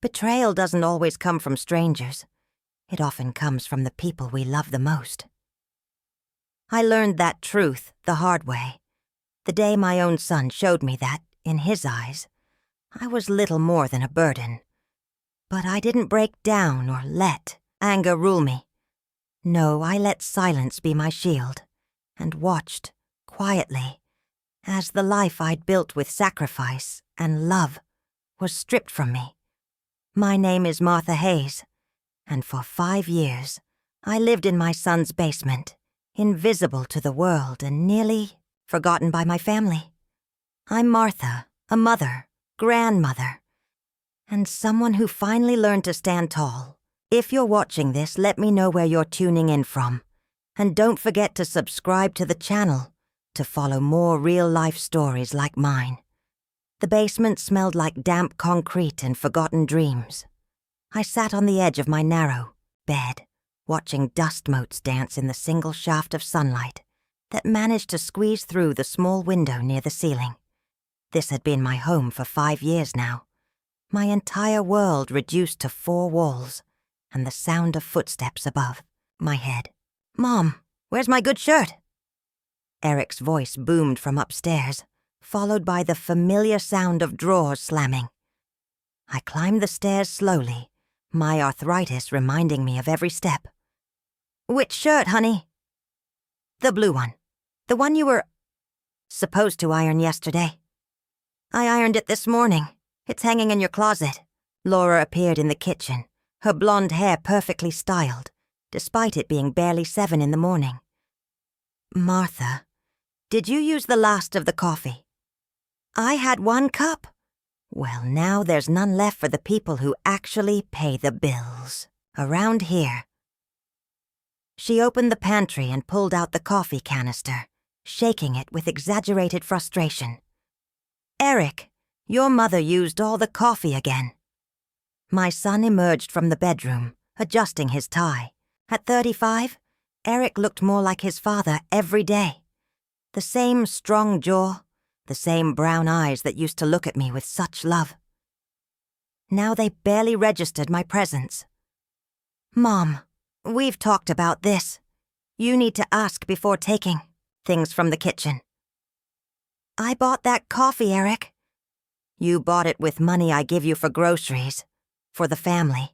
Betrayal doesn't always come from strangers. It often comes from the people we love the most. I learned that truth the hard way, the day my own son showed me that, in his eyes, I was little more than a burden. But I didn't break down or let anger rule me. No, I let silence be my shield, and watched, quietly, as the life I'd built with sacrifice and love was stripped from me. My name is Martha Hayes, and for 5 years, I lived in my son's basement, invisible to the world and nearly forgotten by my family. I'm Martha, a mother, grandmother, and someone who finally learned to stand tall. If you're watching this, let me know where you're tuning in from. And don't forget to subscribe to the channel to follow more real-life stories like mine. The basement smelled like damp concrete and forgotten dreams. I sat on the edge of my narrow bed, watching dust motes dance in the single shaft of sunlight that managed to squeeze through the small window near the ceiling. This had been my home for 5 years now. My entire world reduced to 4 walls, and the sound of footsteps above my head. "Mom, where's my good shirt?" Eric's voice boomed from upstairs, followed by the familiar sound of drawers slamming. I climbed the stairs slowly, my arthritis reminding me of every step. "Which shirt, honey?" "The blue one. The one you were supposed to iron yesterday." "I ironed it this morning. It's hanging in your closet." Laura appeared in the kitchen, her blonde hair perfectly styled, despite it being barely 7 in the morning. "Martha, did you use the last of the coffee?" "I had 1 cup." "Well, now there's none left for the people who actually pay the bills. Around here." She opened the pantry and pulled out the coffee canister, shaking it with exaggerated frustration. "Eric, your mother used all the coffee again." My son emerged from the bedroom, adjusting his tie. At 35, Eric looked more like his father every day. The same strong jaw, the same brown eyes that used to look at me with such love. Now they barely registered my presence. "Mom, we've talked about this. You need to ask before taking things from the kitchen." "I bought that coffee, Eric." "You bought it with money I give you for groceries, for the family."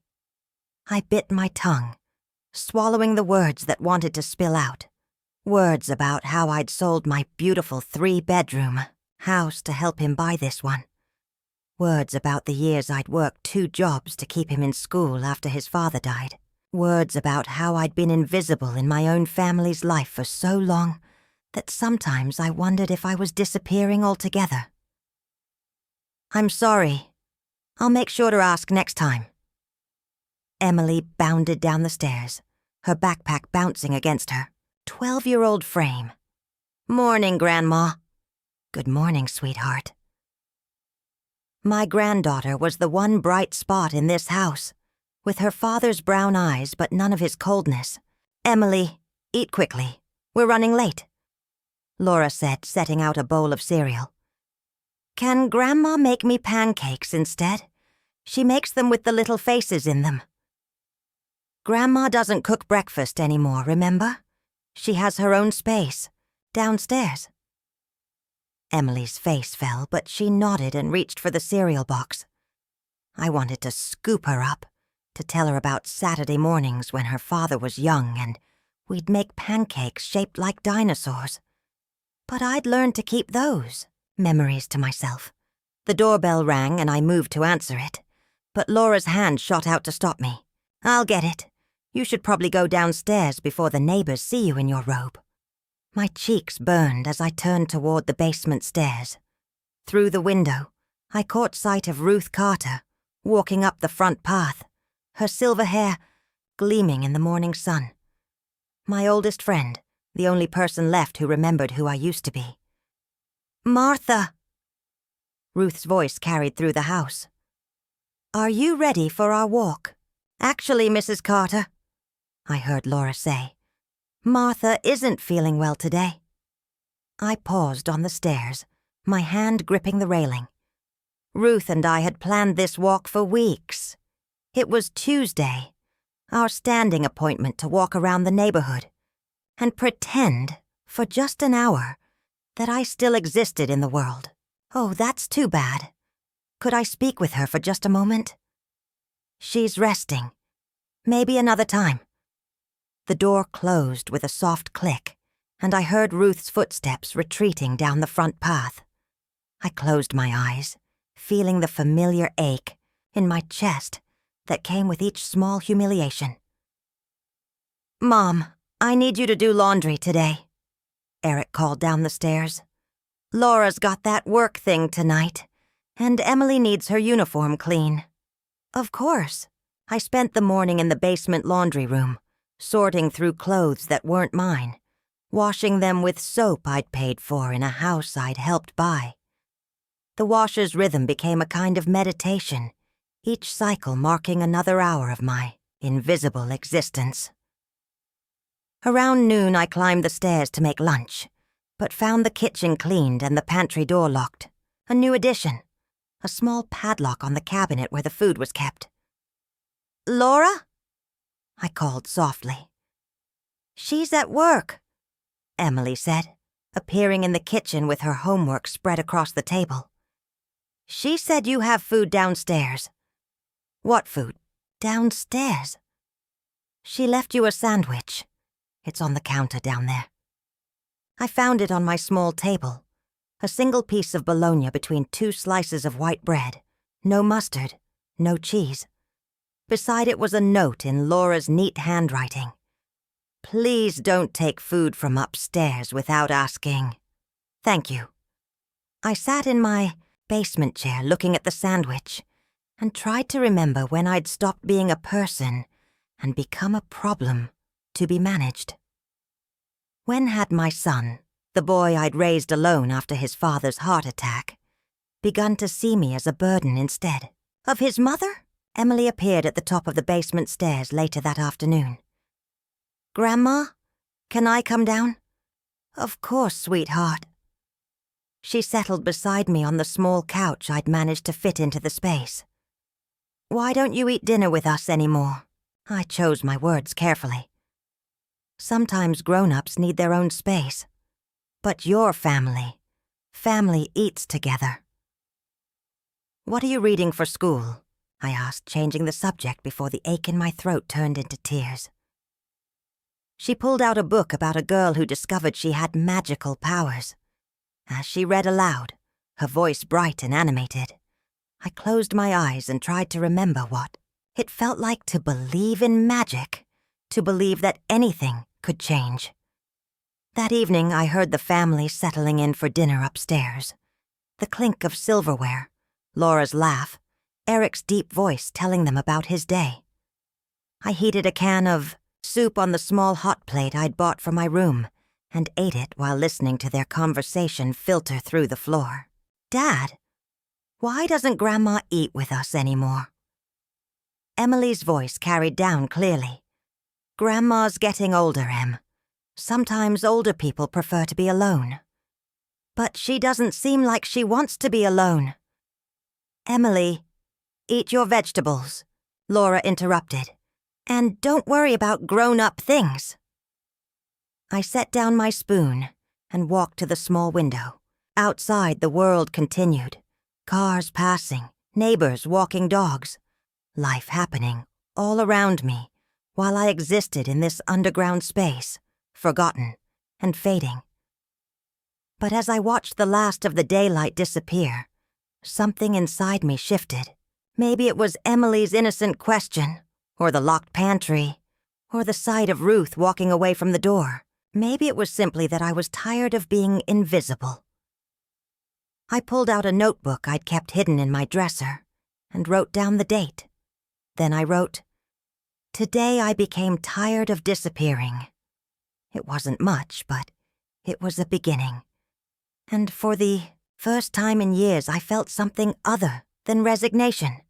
I bit my tongue, swallowing the words that wanted to spill out. Words about how I'd sold my beautiful 3-bedroom house to help him buy this one. Words about the years I'd worked 2 jobs to keep him in school after his father died. Words about how I'd been invisible in my own family's life for so long that sometimes I wondered if I was disappearing altogether. "I'm sorry. I'll make sure to ask next time." Emily bounded down the stairs, her backpack bouncing against her 12-year-old frame. "Morning, Grandma." "Good morning, sweetheart." My granddaughter was the one bright spot in this house, with her father's brown eyes but none of his coldness. "Emily, eat quickly. We're running late," Laura said, setting out a bowl of cereal. "Can Grandma make me pancakes instead? She makes them with the little faces in them." "Grandma doesn't cook breakfast anymore, remember? She has her own space, downstairs." Emily's face fell, but she nodded and reached for the cereal box. I wanted to scoop her up, to tell her about Saturday mornings when her father was young and we'd make pancakes shaped like dinosaurs. But I'd learned to keep those memories to myself. The doorbell rang and I moved to answer it, but Laura's hand shot out to stop me. "I'll get it. You should probably go downstairs before the neighbors see you in your robe." My cheeks burned as I turned toward the basement stairs. Through the window, I caught sight of Ruth Carter, walking up the front path, her silver hair gleaming in the morning sun. My oldest friend, the only person left who remembered who I used to be. "Martha!" Ruth's voice carried through the house. "Are you ready for our walk?" "Actually, Mrs. Carter," I heard Laura say, "Martha isn't feeling well today." I paused on the stairs, my hand gripping the railing. Ruth and I had planned this walk for weeks. It was Tuesday, our standing appointment to walk around the neighborhood and pretend, for just an hour, that I still existed in the world. Oh, that's too bad. Could I speak with her for just a moment? She's resting. Maybe another time. The door closed with a soft click, and I heard Ruth's footsteps retreating down the front path. I closed my eyes, feeling the familiar ache in my chest that came with each small humiliation. "Mom, I need you to do laundry today," Eric called down the stairs. "Laura's got that work thing tonight, and Emily needs her uniform clean." Of course. I spent the morning in the basement laundry room, sorting through clothes that weren't mine, washing them with soap I'd paid for in a house I'd helped buy. The washer's rhythm became a kind of meditation, each cycle marking another hour of my invisible existence. Around noon, I climbed the stairs to make lunch, but found the kitchen cleaned and the pantry door locked. A new addition, a small padlock on the cabinet where the food was kept. "Laura?" I called softly. "She's at work," Emily said, appearing in the kitchen with her homework spread across the table. "She said you have food downstairs." "What food? Downstairs?" "She left you a sandwich. It's on the counter down there." I found it on my small table, a single piece of bologna between 2 slices of white bread, no mustard, no cheese. Beside it was a note in Laura's neat handwriting. "Please don't take food from upstairs without asking. Thank you." I sat in my basement chair looking at the sandwich and tried to remember when I'd stopped being a person and become a problem to be managed. When had my son, the boy I'd raised alone after his father's heart attack, begun to see me as a burden instead? Of his mother? Emily appeared at the top of the basement stairs later that afternoon. "Grandma, can I come down?" "Of course, sweetheart." She settled beside me on the small couch I'd managed to fit into the space. "Why don't you eat dinner with us anymore?" I chose my words carefully. Sometimes grown-ups need their own space. But your family eats together. "What are you reading for school?" I asked, changing the subject before the ache in my throat turned into tears. She pulled out a book about a girl who discovered she had magical powers. As she read aloud, her voice bright and animated, I closed my eyes and tried to remember what it felt like to believe in magic, to believe that anything could change. That evening, I heard the family settling in for dinner upstairs. The clink of silverware, Laura's laugh, Eric's deep voice telling them about his day. I heated a can of soup on the small hot plate I'd bought for my room and ate it while listening to their conversation filter through the floor. "Dad, why doesn't Grandma eat with us anymore?" Emily's voice carried down clearly. "Grandma's getting older, Em. Sometimes older people prefer to be alone." "But she doesn't seem like she wants to be alone." "Emily, eat your vegetables," Laura interrupted. "And don't worry about grown-up things." I set down my spoon and walked to the small window. Outside, the world continued. Cars passing, neighbors walking dogs. Life happening all around me while I existed in this underground space, forgotten and fading. But as I watched the last of the daylight disappear, something inside me shifted. Maybe it was Emily's innocent question, or the locked pantry, or the sight of Ruth walking away from the door. Maybe it was simply that I was tired of being invisible. I pulled out a notebook I'd kept hidden in my dresser and wrote down the date. Then I wrote, "Today I became tired of disappearing." It wasn't much, but it was a beginning. And for the first time in years, I felt something other than resignation.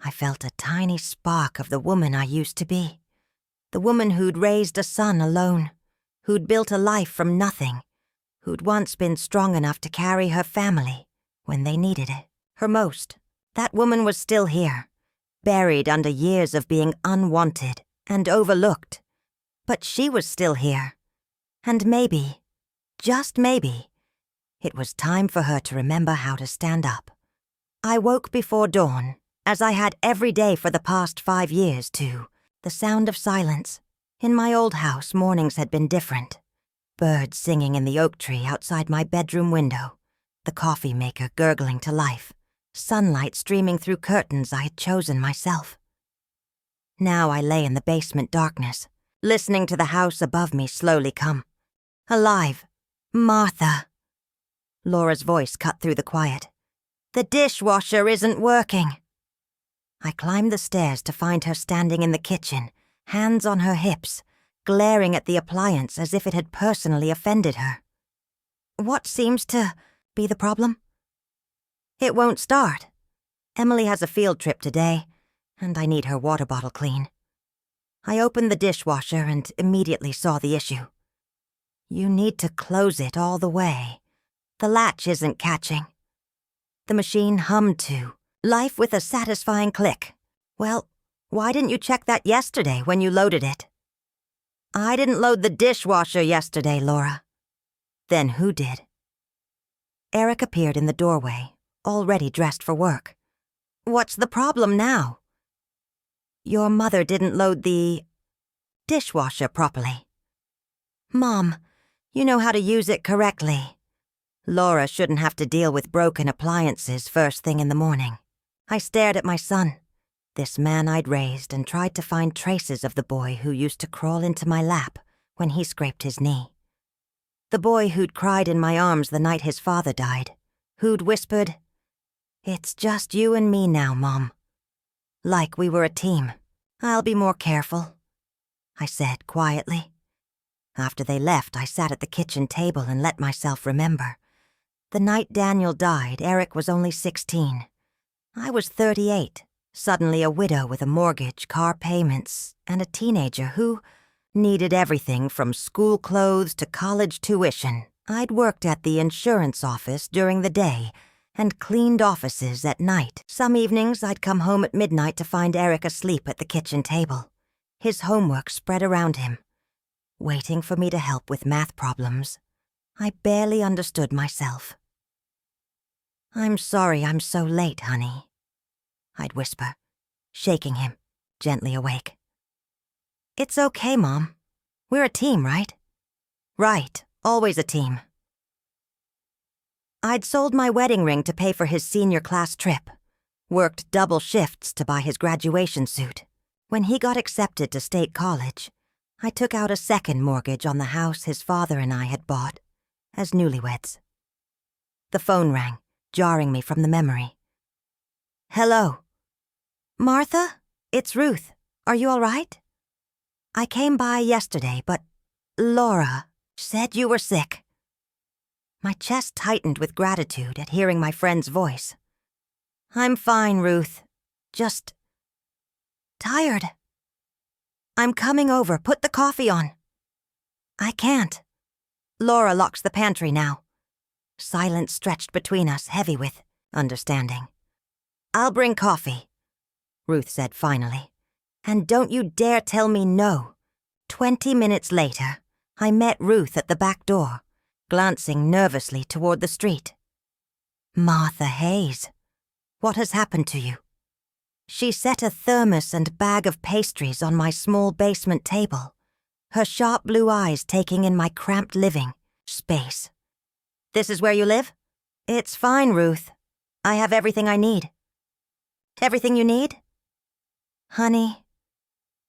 I felt a tiny spark of the woman I used to be. The woman who'd raised a son alone, who'd built a life from nothing, who'd once been strong enough to carry her family when they needed it, her most. That woman was still here, buried under years of being unwanted and overlooked. But she was still here. And maybe, just maybe, it was time for her to remember how to stand up. I woke before dawn, as I had every day for the past 5 years, to the sound of silence. In my old house, mornings had been different. Birds singing in the oak tree outside my bedroom window, the coffee maker gurgling to life, sunlight streaming through curtains I had chosen myself. Now I lay in the basement darkness, listening to the house above me slowly come. Alive. Martha. Laura's voice cut through the quiet. The dishwasher isn't working. I climbed the stairs to find her standing in the kitchen, hands on her hips, glaring at the appliance as if it had personally offended her. What seems to be the problem? It won't start. Emily has a field trip today, and I need her water bottle clean. I opened the dishwasher and immediately saw the issue. You need to close it all the way. The latch isn't catching. The machine hummed to life with a satisfying click. Well, why didn't you check that yesterday when you loaded it? I didn't load the dishwasher yesterday, Laura. Then who did? Eric appeared in the doorway, already dressed for work. What's the problem now? Your mother didn't load the dishwasher properly. Mom, you know how to use it correctly. Laura shouldn't have to deal with broken appliances first thing in the morning. I stared at my son, this man I'd raised, and tried to find traces of the boy who used to crawl into my lap when he scraped his knee. The boy who'd cried in my arms the night his father died, who'd whispered, "It's just you and me now, Mom." Like we were a team. I'll be more careful, I said quietly. After they left, I sat at the kitchen table and let myself remember. The night Daniel died, Eric was only 16. I was 38, suddenly a widow with a mortgage, car payments, and a teenager who needed everything from school clothes to college tuition. I'd worked at the insurance office during the day and cleaned offices at night. Some evenings I'd come home at midnight to find Eric asleep at the kitchen table, his homework spread around him, waiting for me to help with math problems. I barely understood myself. I'm sorry I'm so late, honey, I'd whisper, shaking him, gently awake. It's okay, Mom. We're a team, right? Right, always a team. I'd sold my wedding ring to pay for his senior class trip, worked double shifts to buy his graduation suit. When he got accepted to state college, I took out a second mortgage on the house his father and I had bought as newlyweds. The phone rang, jarring me from the memory. Hello. Martha, it's Ruth. Are you all right? I came by yesterday, but Laura said you were sick. My chest tightened with gratitude at hearing my friend's voice. I'm fine, Ruth. Just tired. I'm coming over. Put the coffee on. I can't. Laura locks the pantry now. Silence stretched between us, heavy with understanding. I'll bring coffee, Ruth said finally. And don't you dare tell me no. 20 minutes later, I met Ruth at the back door, glancing nervously toward the street. Martha Hayes, what has happened to you? She set a thermos and bag of pastries on my small basement table, her sharp blue eyes taking in my cramped living space. This is where you live? It's fine, Ruth. I have everything I need. Everything you need? Honey,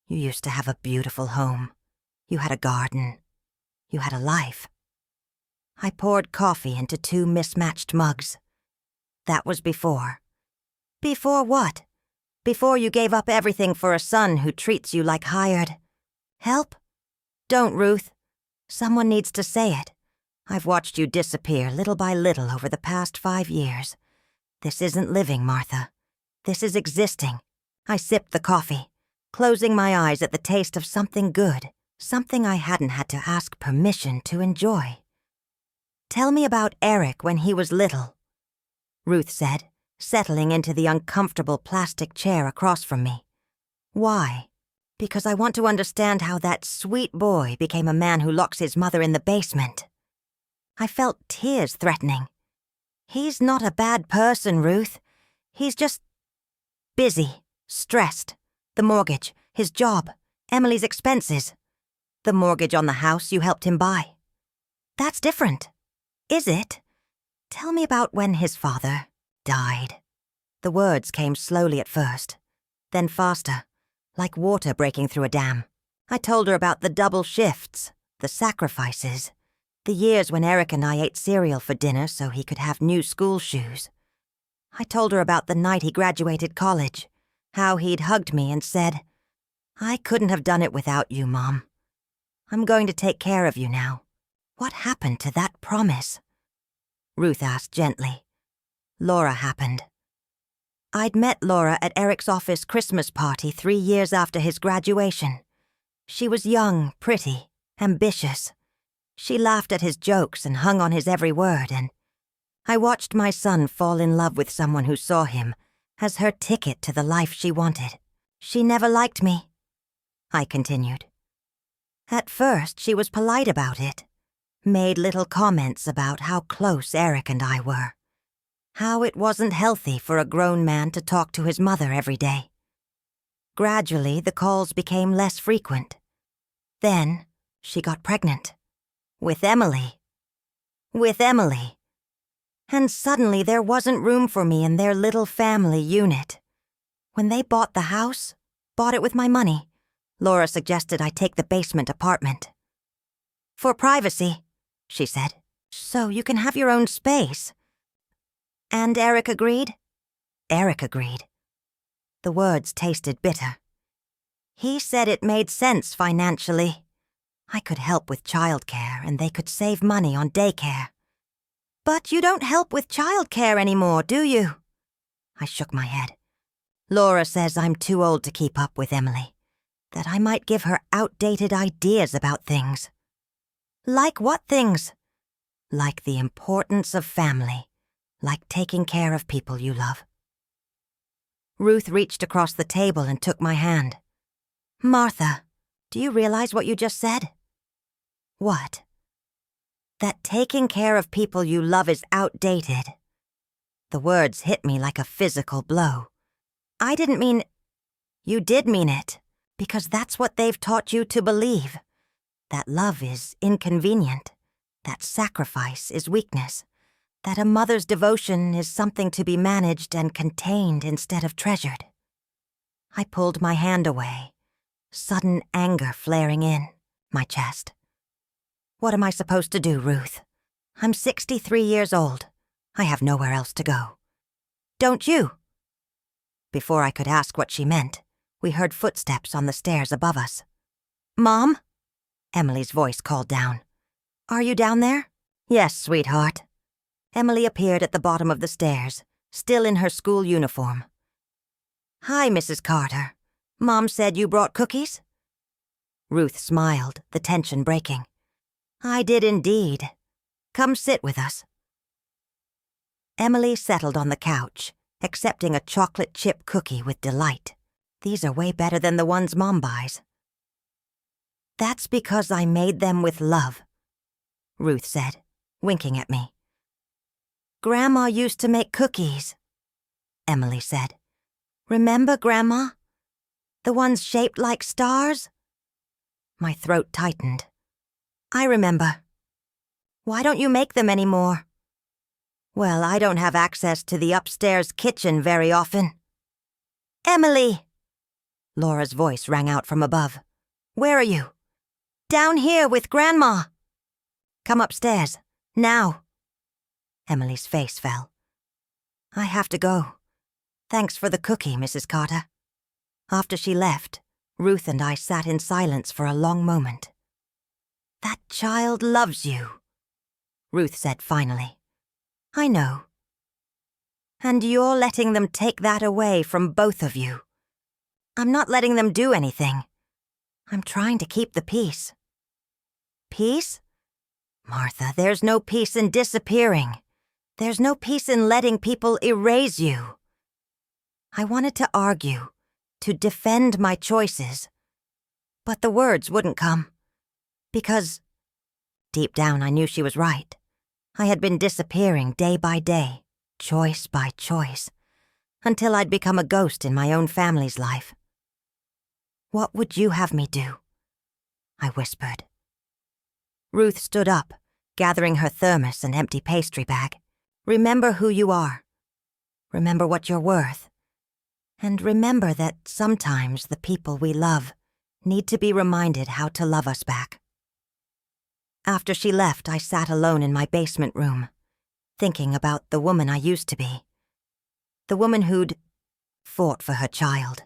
you used to have a beautiful home. You had a garden. You had a life. I poured coffee into 2 mismatched mugs. That was before. Before what? Before you gave up everything for a son who treats you like hired help? Don't, Ruth. Someone needs to say it. I've watched you disappear little by little over the past 5 years. This isn't living, Martha. This is existing. I sipped the coffee, closing my eyes at the taste of something good, something I hadn't had to ask permission to enjoy. Tell me about Eric when he was little, Ruth said, settling into the uncomfortable plastic chair across from me. Why? Because I want to understand how that sweet boy became a man who locks his mother in the basement. I felt tears threatening. He's not a bad person, Ruth. He's just busy, stressed. The mortgage, his job, Emily's expenses. The mortgage on the house you helped him buy. That's different. Is it? Tell me about when his father died. The words came slowly at first, then faster, like water breaking through a dam. I told her about the double shifts, the sacrifices, the years when Eric and I ate cereal for dinner so he could have new school shoes. I told her about the night he graduated college, how he'd hugged me and said, "I couldn't have done it without you, Mom. I'm going to take care of you now. What happened to that promise?" Ruth asked gently. Laura happened. I'd met Laura at Eric's office Christmas party 3 years after his graduation. She was young, pretty, ambitious. She laughed at his jokes and hung on his every word, and I watched my son fall in love with someone who saw him as her ticket to the life she wanted. She never liked me, I continued. At first, she was polite about it, made little comments about how close Eric and I were, how it wasn't healthy for a grown man to talk to his mother every day. Gradually, the calls became less frequent. Then, she got pregnant. With Emily. And suddenly there wasn't room for me in their little family unit. When they bought the house, bought it with my money, Laura suggested I take the basement apartment. "For privacy," she said, "so you can have your own space." And Eric agreed? Eric agreed. The words tasted bitter. He said it made sense financially. I could help with childcare, and they could save money on daycare. "But you don't help with childcare anymore, do you?" I shook my head. "Laura says I'm too old to keep up with Emily, that I might give her outdated ideas about things." "Like what things?" "Like the importance of family, like taking care of people you love." Ruth reached across the table and took my hand. "Martha, do you realize what you just said?" "What?" "That taking care of people you love is outdated." The words hit me like a physical blow. "I didn't mean—" "You did mean it, because that's what they've taught you to believe. That love is inconvenient, that sacrifice is weakness, that a mother's devotion is something to be managed and contained instead of treasured." I pulled my hand away, sudden anger flaring in my chest. "What am I supposed to do, Ruth? I'm 63 years old. I have nowhere else to go. Don't you?" Before I could ask what she meant, we heard footsteps on the stairs above us. "Mom?" Emily's voice called down. "Are you down there?" "Yes, sweetheart." Emily appeared at the bottom of the stairs, still in her school uniform. "Hi, Mrs. Carter. Mom said you brought cookies?" Ruth smiled, the tension breaking. "I did indeed. Come sit with us." Emily settled on the couch, accepting a chocolate chip cookie with delight. "These are way better than the ones Mom buys." "That's because I made them with love," Ruth said, winking at me. "Grandma used to make cookies," Emily said. "Remember, Grandma? The ones shaped like stars?" My throat tightened. "I remember. Why don't you make them anymore?" "Well, I don't have access to the upstairs kitchen very often." "Emily!" Laura's voice rang out from above. "Where are you?" "Down here with Grandma." "Come upstairs, now." Emily's face fell. "I have to go. Thanks for the cookie, Mrs. Carter." After she left, Ruth and I sat in silence for a long moment. "That child loves you," Ruth said finally. "I know. And you're letting them take that away from both of you." "I'm not letting them do anything. I'm trying to keep the peace." "Peace?" "Martha, there's no peace in disappearing. There's no peace in letting people erase you. I wanted to argue, to defend my choices, but the words wouldn't come. Because, deep down, I knew she was right. I had been disappearing day by day, choice by choice, until I'd become a ghost in my own family's life. "What would you have me do?" I whispered. Ruth stood up, gathering her thermos and empty pastry bag. "Remember who you are. Remember what you're worth. And remember that sometimes the people we love need to be reminded how to love us back." After she left, I sat alone in my basement room, thinking about the woman I used to be. The woman who'd fought for her child,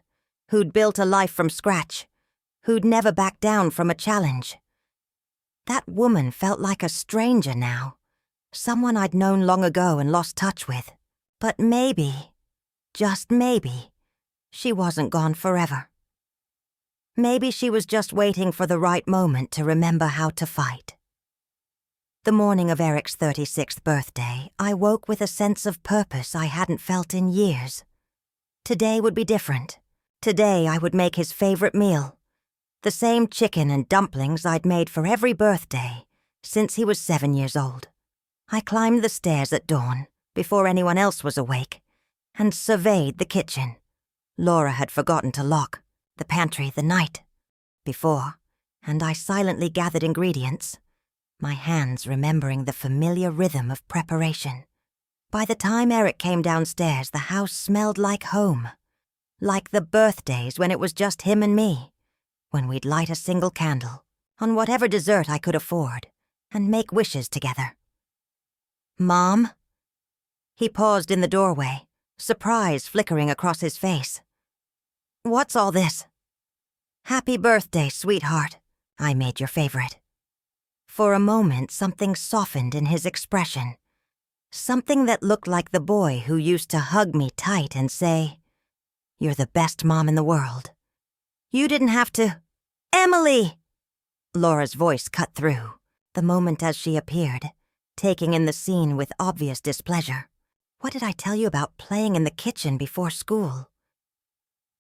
who'd built a life from scratch, who'd never backed down from a challenge. That woman felt like a stranger now, someone I'd known long ago and lost touch with. But maybe, just maybe, she wasn't gone forever. Maybe she was just waiting for the right moment to remember how to fight. The morning of Eric's 36th birthday, I woke with a sense of purpose I hadn't felt in years. Today would be different. Today I would make his favorite meal. The same chicken and dumplings I'd made for every birthday since he was 7 years old. I climbed the stairs at dawn, before anyone else was awake, and surveyed the kitchen. Laura had forgotten to lock the pantry the night before, and I silently gathered ingredients, my hands remembering the familiar rhythm of preparation. By the time Eric came downstairs, the house smelled like home, like the birthdays when it was just him and me, when we'd light a single candle on whatever dessert I could afford and make wishes together. "Mom?" He paused in the doorway, surprise flickering across his face. "What's all this?" "Happy birthday, sweetheart. I made your favorite." For a moment, something softened in his expression. Something that looked like the boy who used to hug me tight and say, "You're the best mom in the world. You didn't have to—" "Emily!" Laura's voice cut through, the moment as she appeared, taking in the scene with obvious displeasure. "What did I tell you about playing in the kitchen before school?"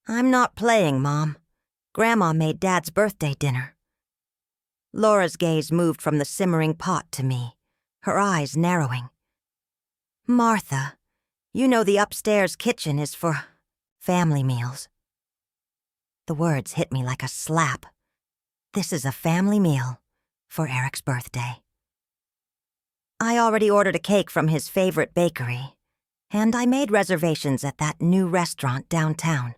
"I'm not playing, Mom. Grandma made Dad's birthday dinner." Laura's gaze moved from the simmering pot to me, her eyes narrowing. "Martha, you know the upstairs kitchen is for family meals." The words hit me like a slap. This is a family meal for Eric's birthday. I already ordered a cake from his favorite bakery, and I made reservations at that new restaurant downtown.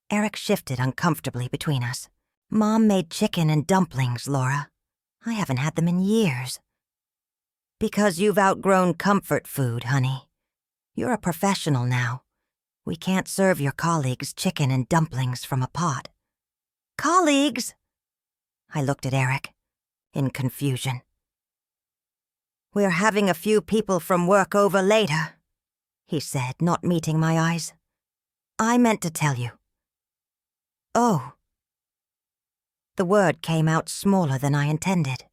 Eric shifted uncomfortably between us. "Mom made chicken and dumplings, Laura. I haven't had them in years." "Because you've outgrown comfort food, honey. You're a professional now. We can't serve your colleagues chicken and dumplings from a pot." "Colleagues?" I looked at Eric, in confusion. "We're having a few people from work over later," he said, not meeting my eyes. "I meant to tell you." "Oh." The word came out smaller than I intended.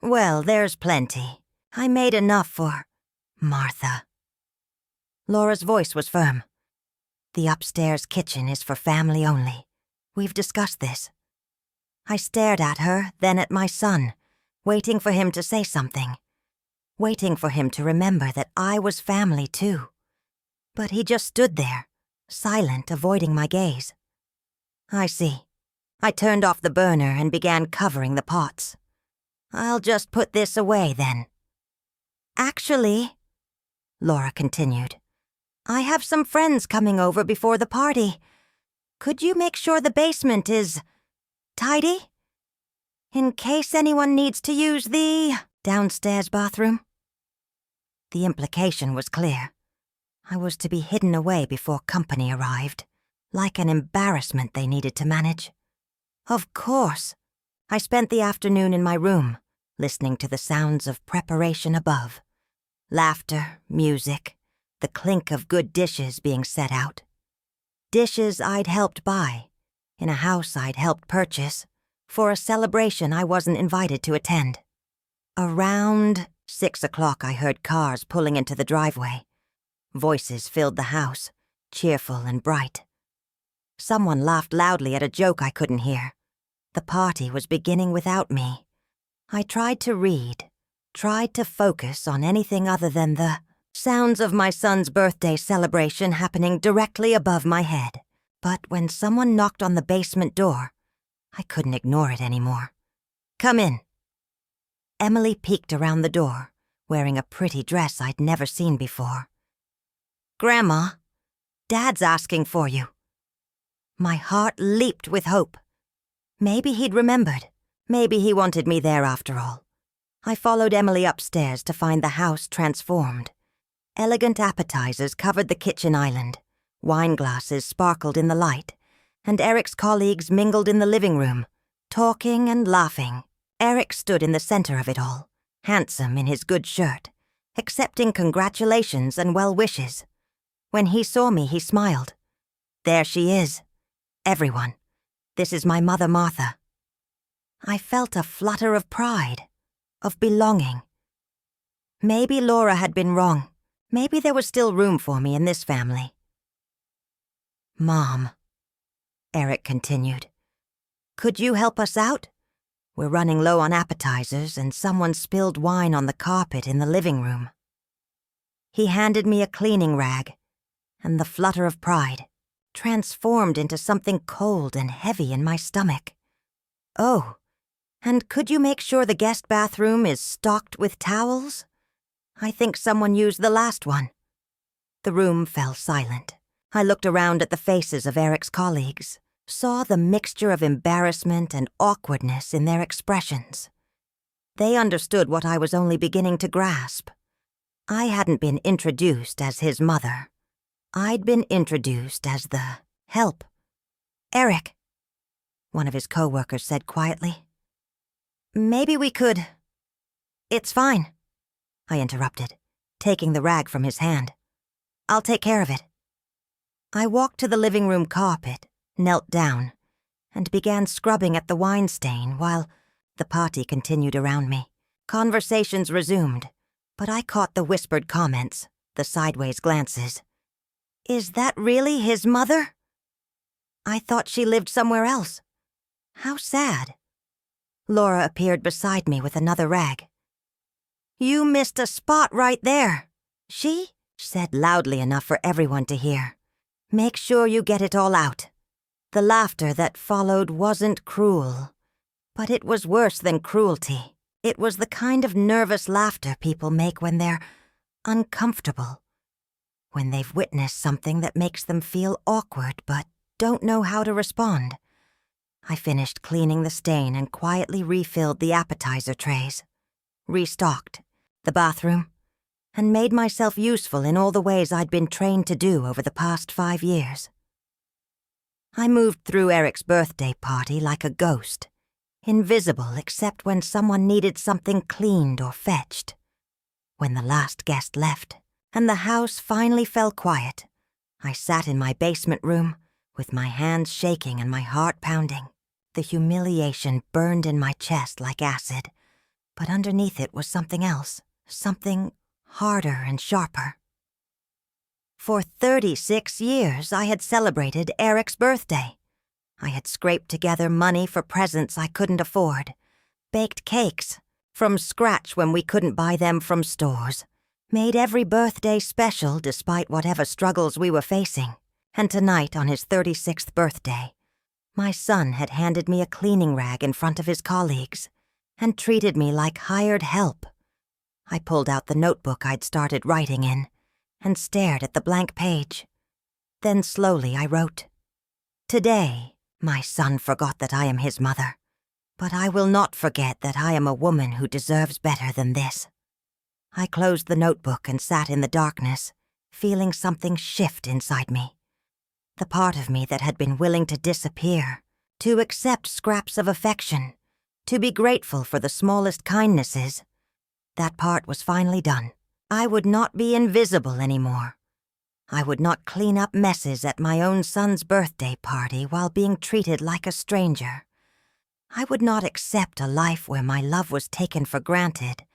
"Well, there's plenty. I made enough for Martha." Laura's voice was firm. "The upstairs kitchen is for family only. We've discussed this." I stared at her, then at my son, waiting for him to say something, waiting for him to remember that I was family too. But he just stood there, silent, avoiding my gaze. "I see." I turned off the burner and began covering the pots. "I'll just put this away then." "Actually," Laura continued, "I have some friends coming over before the party. Could you make sure the basement is tidy? In case anyone needs to use the downstairs bathroom?" The implication was clear. I was to be hidden away before company arrived, like an embarrassment they needed to manage. Of course. I spent the afternoon in my room, listening to the sounds of preparation above. Laughter, music, the clink of good dishes being set out. Dishes I'd helped buy, in a house I'd helped purchase, for a celebration I wasn't invited to attend. A round, 6 o'clock, I heard cars pulling into the driveway. Voices filled the house, cheerful and bright. Someone laughed loudly at a joke I couldn't hear. The party was beginning without me. I tried to read, tried to focus on anything other than the sounds of my son's birthday celebration happening directly above my head. But when someone knocked on the basement door, I couldn't ignore it anymore. "Come in." Emily peeked around the door, wearing a pretty dress I'd never seen before. "Grandma, Dad's asking for you." My heart leaped with hope. Maybe he'd remembered. Maybe he wanted me there after all. I followed Emily upstairs to find the house transformed. Elegant appetizers covered the kitchen island, wine glasses sparkled in the light, and Eric's colleagues mingled in the living room, talking and laughing. Eric stood in the center of it all, handsome in his good shirt, accepting congratulations and well wishes. When he saw me, he smiled. "There she is. Everyone. This is my mother, Martha." I felt a flutter of pride, of belonging. Maybe Laura had been wrong. Maybe there was still room for me in this family. "Mom," Eric continued, "could you help us out? We're running low on appetizers and someone spilled wine on the carpet in the living room." He handed me a cleaning rag, and the flutter of pride transformed into something cold and heavy in my stomach. "Oh, and could you make sure the guest bathroom is stocked with towels? I think someone used the last one." The room fell silent. I looked around at the faces of Eric's colleagues, saw the mixture of embarrassment and awkwardness in their expressions. They understood what I was only beginning to grasp. I hadn't been introduced as his mother. I'd been introduced as the help. "Eric," one of his co-workers said quietly, "maybe we could—" "It's fine," I interrupted, taking the rag from his hand. "I'll take care of it." I walked to the living room carpet, knelt down, and began scrubbing at the wine stain while the party continued around me. Conversations resumed, but I caught the whispered comments, the sideways glances. "Is that really his mother? I thought she lived somewhere else. How sad." Laura appeared beside me with another rag. "You missed a spot right there," she said loudly enough for everyone to hear. "Make sure you get it all out." The laughter that followed wasn't cruel, but it was worse than cruelty. It was the kind of nervous laughter people make when they're uncomfortable, when they've witnessed something that makes them feel awkward but don't know how to respond. I finished cleaning the stain and quietly refilled the appetizer trays, restocked the bathroom, and made myself useful in all the ways I'd been trained to do over the past 5 years. I moved through Eric's birthday party like a ghost, invisible except when someone needed something cleaned or fetched. When the last guest left, and the house finally fell quiet, I sat in my basement room with my hands shaking and my heart pounding. The humiliation burned in my chest like acid, but underneath it was something else, something harder and sharper. For 36 years, I had celebrated Eric's birthday. I had scraped together money for presents I couldn't afford, baked cakes from scratch when we couldn't buy them from stores, made every birthday special despite whatever struggles we were facing. And tonight, on his 36th birthday, my son had handed me a cleaning rag in front of his colleagues and treated me like hired help. I pulled out the notebook I'd started writing in and stared at the blank page. Then slowly I wrote, "Today, my son forgot that I am his mother, but I will not forget that I am a woman who deserves better than this." I closed the notebook and sat in the darkness, feeling something shift inside me. The part of me that had been willing to disappear, to accept scraps of affection, to be grateful for the smallest kindnesses, that part was finally done. I would not be invisible anymore. I would not clean up messes at my own son's birthday party while being treated like a stranger. I would not accept a life where my love was taken for granted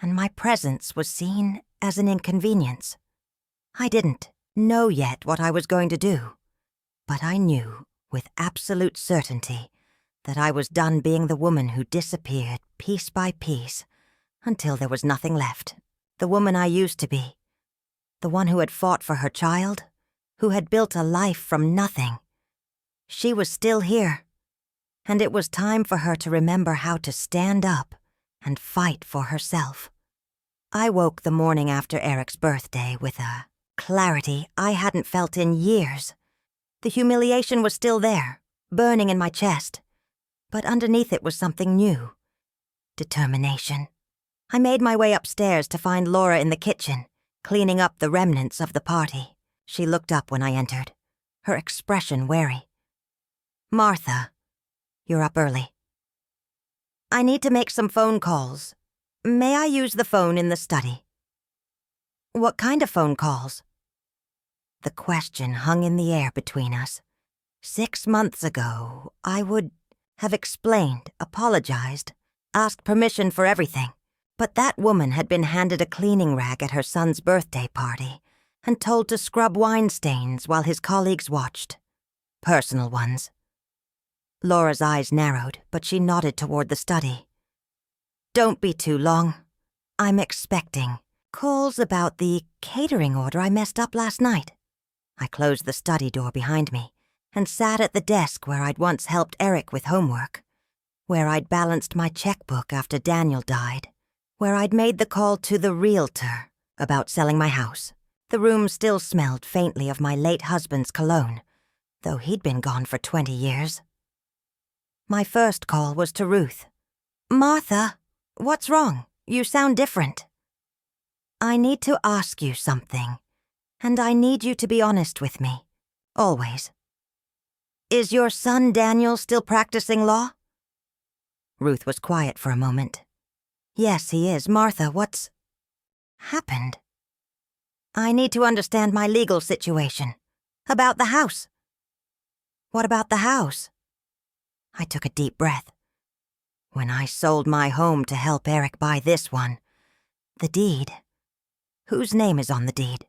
and my presence was seen as an inconvenience. I didn't know yet what I was going to do, but I knew with absolute certainty that I was done being the woman who disappeared piece by piece until there was nothing left. The woman I used to be. The one who had fought for her child, who had built a life from nothing. She was still here, and it was time for her to remember how to stand up and fight for herself. I woke the morning after Eric's birthday with a clarity I hadn't felt in years. The humiliation was still there, burning in my chest, but underneath it was something new. Determination. I made my way upstairs to find Laura in the kitchen, cleaning up the remnants of the party. She looked up when I entered, her expression wary. "Martha, you're up early. I need to make some phone calls. May I use the phone in the study?" "What kind of phone calls?" The question hung in the air between us. 6 months ago, I would have explained, apologized, asked permission for everything. But that woman had been handed a cleaning rag at her son's birthday party and told to scrub wine stains while his colleagues watched. Personal ones. Laura's eyes narrowed, but she nodded toward the study. "Don't be too long. I'm expecting calls about the catering order I messed up last night." I closed the study door behind me and sat at the desk where I'd once helped Eric with homework, where I'd balanced my checkbook after Daniel died, where I'd made the call to the realtor about selling my house. The room still smelled faintly of my late husband's cologne, though he'd been gone for 20 years. My first call was to Ruth. "Martha, what's wrong? You sound different." "I need to ask you something, and I need you to be honest with me. Always. Is your son Daniel still practicing law?" Ruth was quiet for a moment. "Yes, he is. Martha, what's happened?" "I need to understand my legal situation. About the house." "What about the house?" I took a deep breath. When I sold my home to help Eric buy this one, the deed. Whose name is on the deed?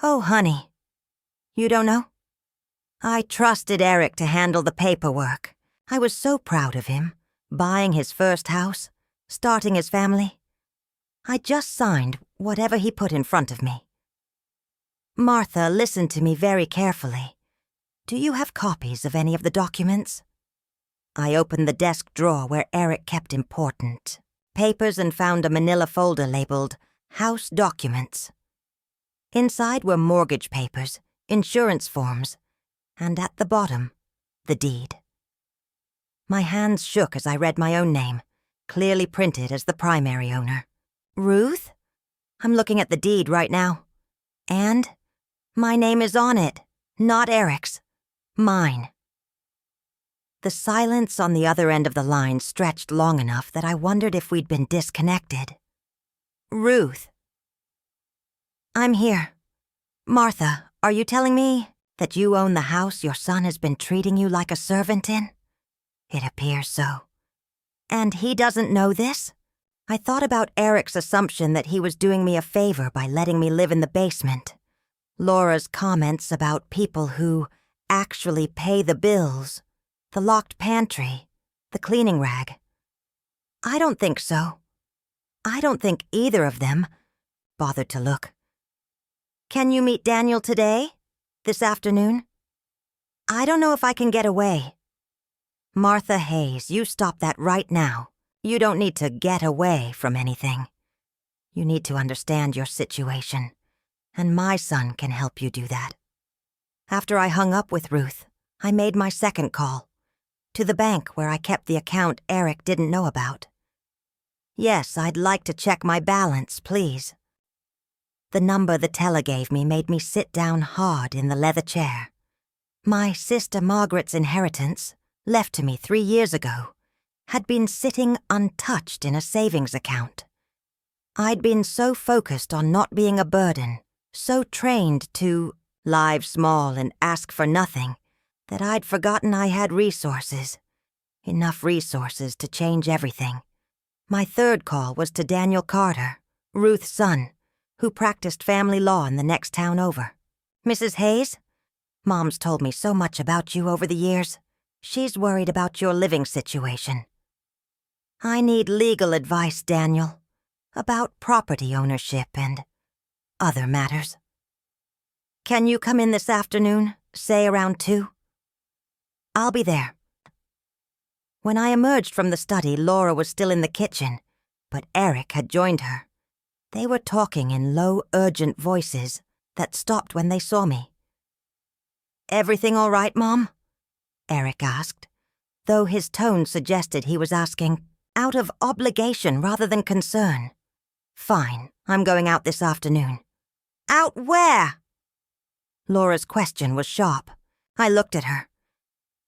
"Oh, honey. You don't know?" I trusted Eric to handle the paperwork. I was so proud of him, buying his first house, starting his family. I just signed whatever he put in front of me. "Martha, listen to me very carefully. Do you have copies of any of the documents?" I opened the desk drawer where Eric kept important papers and found a manila folder labeled House Documents. Inside were mortgage papers, insurance forms, and at the bottom, the deed. My hands shook as I read my own name, clearly printed as the primary owner. "Ruth? I'm looking at the deed right now. And my name is on it, not Eric's. Mine." The silence on the other end of the line stretched long enough that I wondered if we'd been disconnected. "Ruth." "I'm here. Martha, are you telling me that you own the house your son has been treating you like a servant in?" "It appears so." "And he doesn't know this?" I thought about Eric's assumption that he was doing me a favor by letting me live in the basement. Laura's comments about people who actually pay the bills, the locked pantry, the cleaning rag. I don't think so. I don't think either of them bothered to look. "Can you meet Daniel today? This afternoon?" "I don't know if I can get away." "Martha Hayes, you stop that right now. You don't need to get away from anything. You need to understand your situation, and my son can help you do that." After I hung up with Ruth, I made my second call, to the bank where I kept the account Eric didn't know about. "Yes, I'd like to check my balance, please." The number the teller gave me made me sit down hard in the leather chair. My sister Margaret's inheritance, left to me 3 years ago, had been sitting untouched in a savings account. I'd been so focused on not being a burden, so trained to live small and ask for nothing, that I'd forgotten I had resources. Enough resources to change everything. My third call was to Daniel Carter, Ruth's son, who practiced family law in the next town over. "Mrs. Hayes? Mom's told me so much about you over the years. She's worried about your living situation. I need legal advice, Daniel, about property ownership and other matters. Can you come in this afternoon, say around 2? I'll be there." When I emerged from the study, Laura was still in the kitchen, but Eric had joined her. They were talking in low, urgent voices that stopped when they saw me. "Everything all right, Mom?" Eric asked, though his tone suggested he was asking out of obligation rather than concern. "Fine, I'm going out this afternoon." "Out where?" Laura's question was sharp. I looked at her.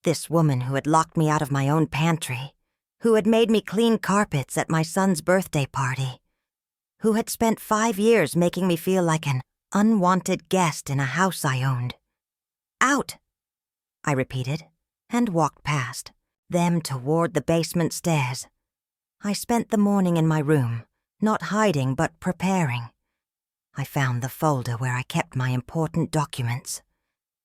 This woman who had locked me out of my own pantry, who had made me clean carpets at my son's birthday party, who had spent 5 years making me feel like an unwanted guest in a house I owned. "Out," I repeated, and walked past, them toward the basement stairs. I spent the morning in my room, not hiding but preparing. I found the folder where I kept my important documents.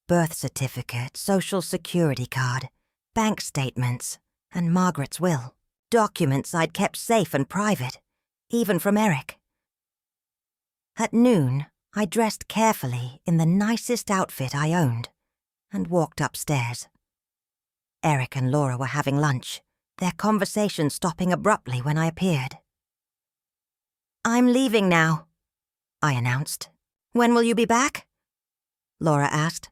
Birth certificate, social security card, bank statements, and Margaret's will. Documents I'd kept safe and private, even from Eric. At noon, I dressed carefully in the nicest outfit I owned and walked upstairs. Eric and Laura were having lunch, their conversation stopping abruptly when I appeared. "I'm leaving now," I announced. "When will you be back?" Laura asked.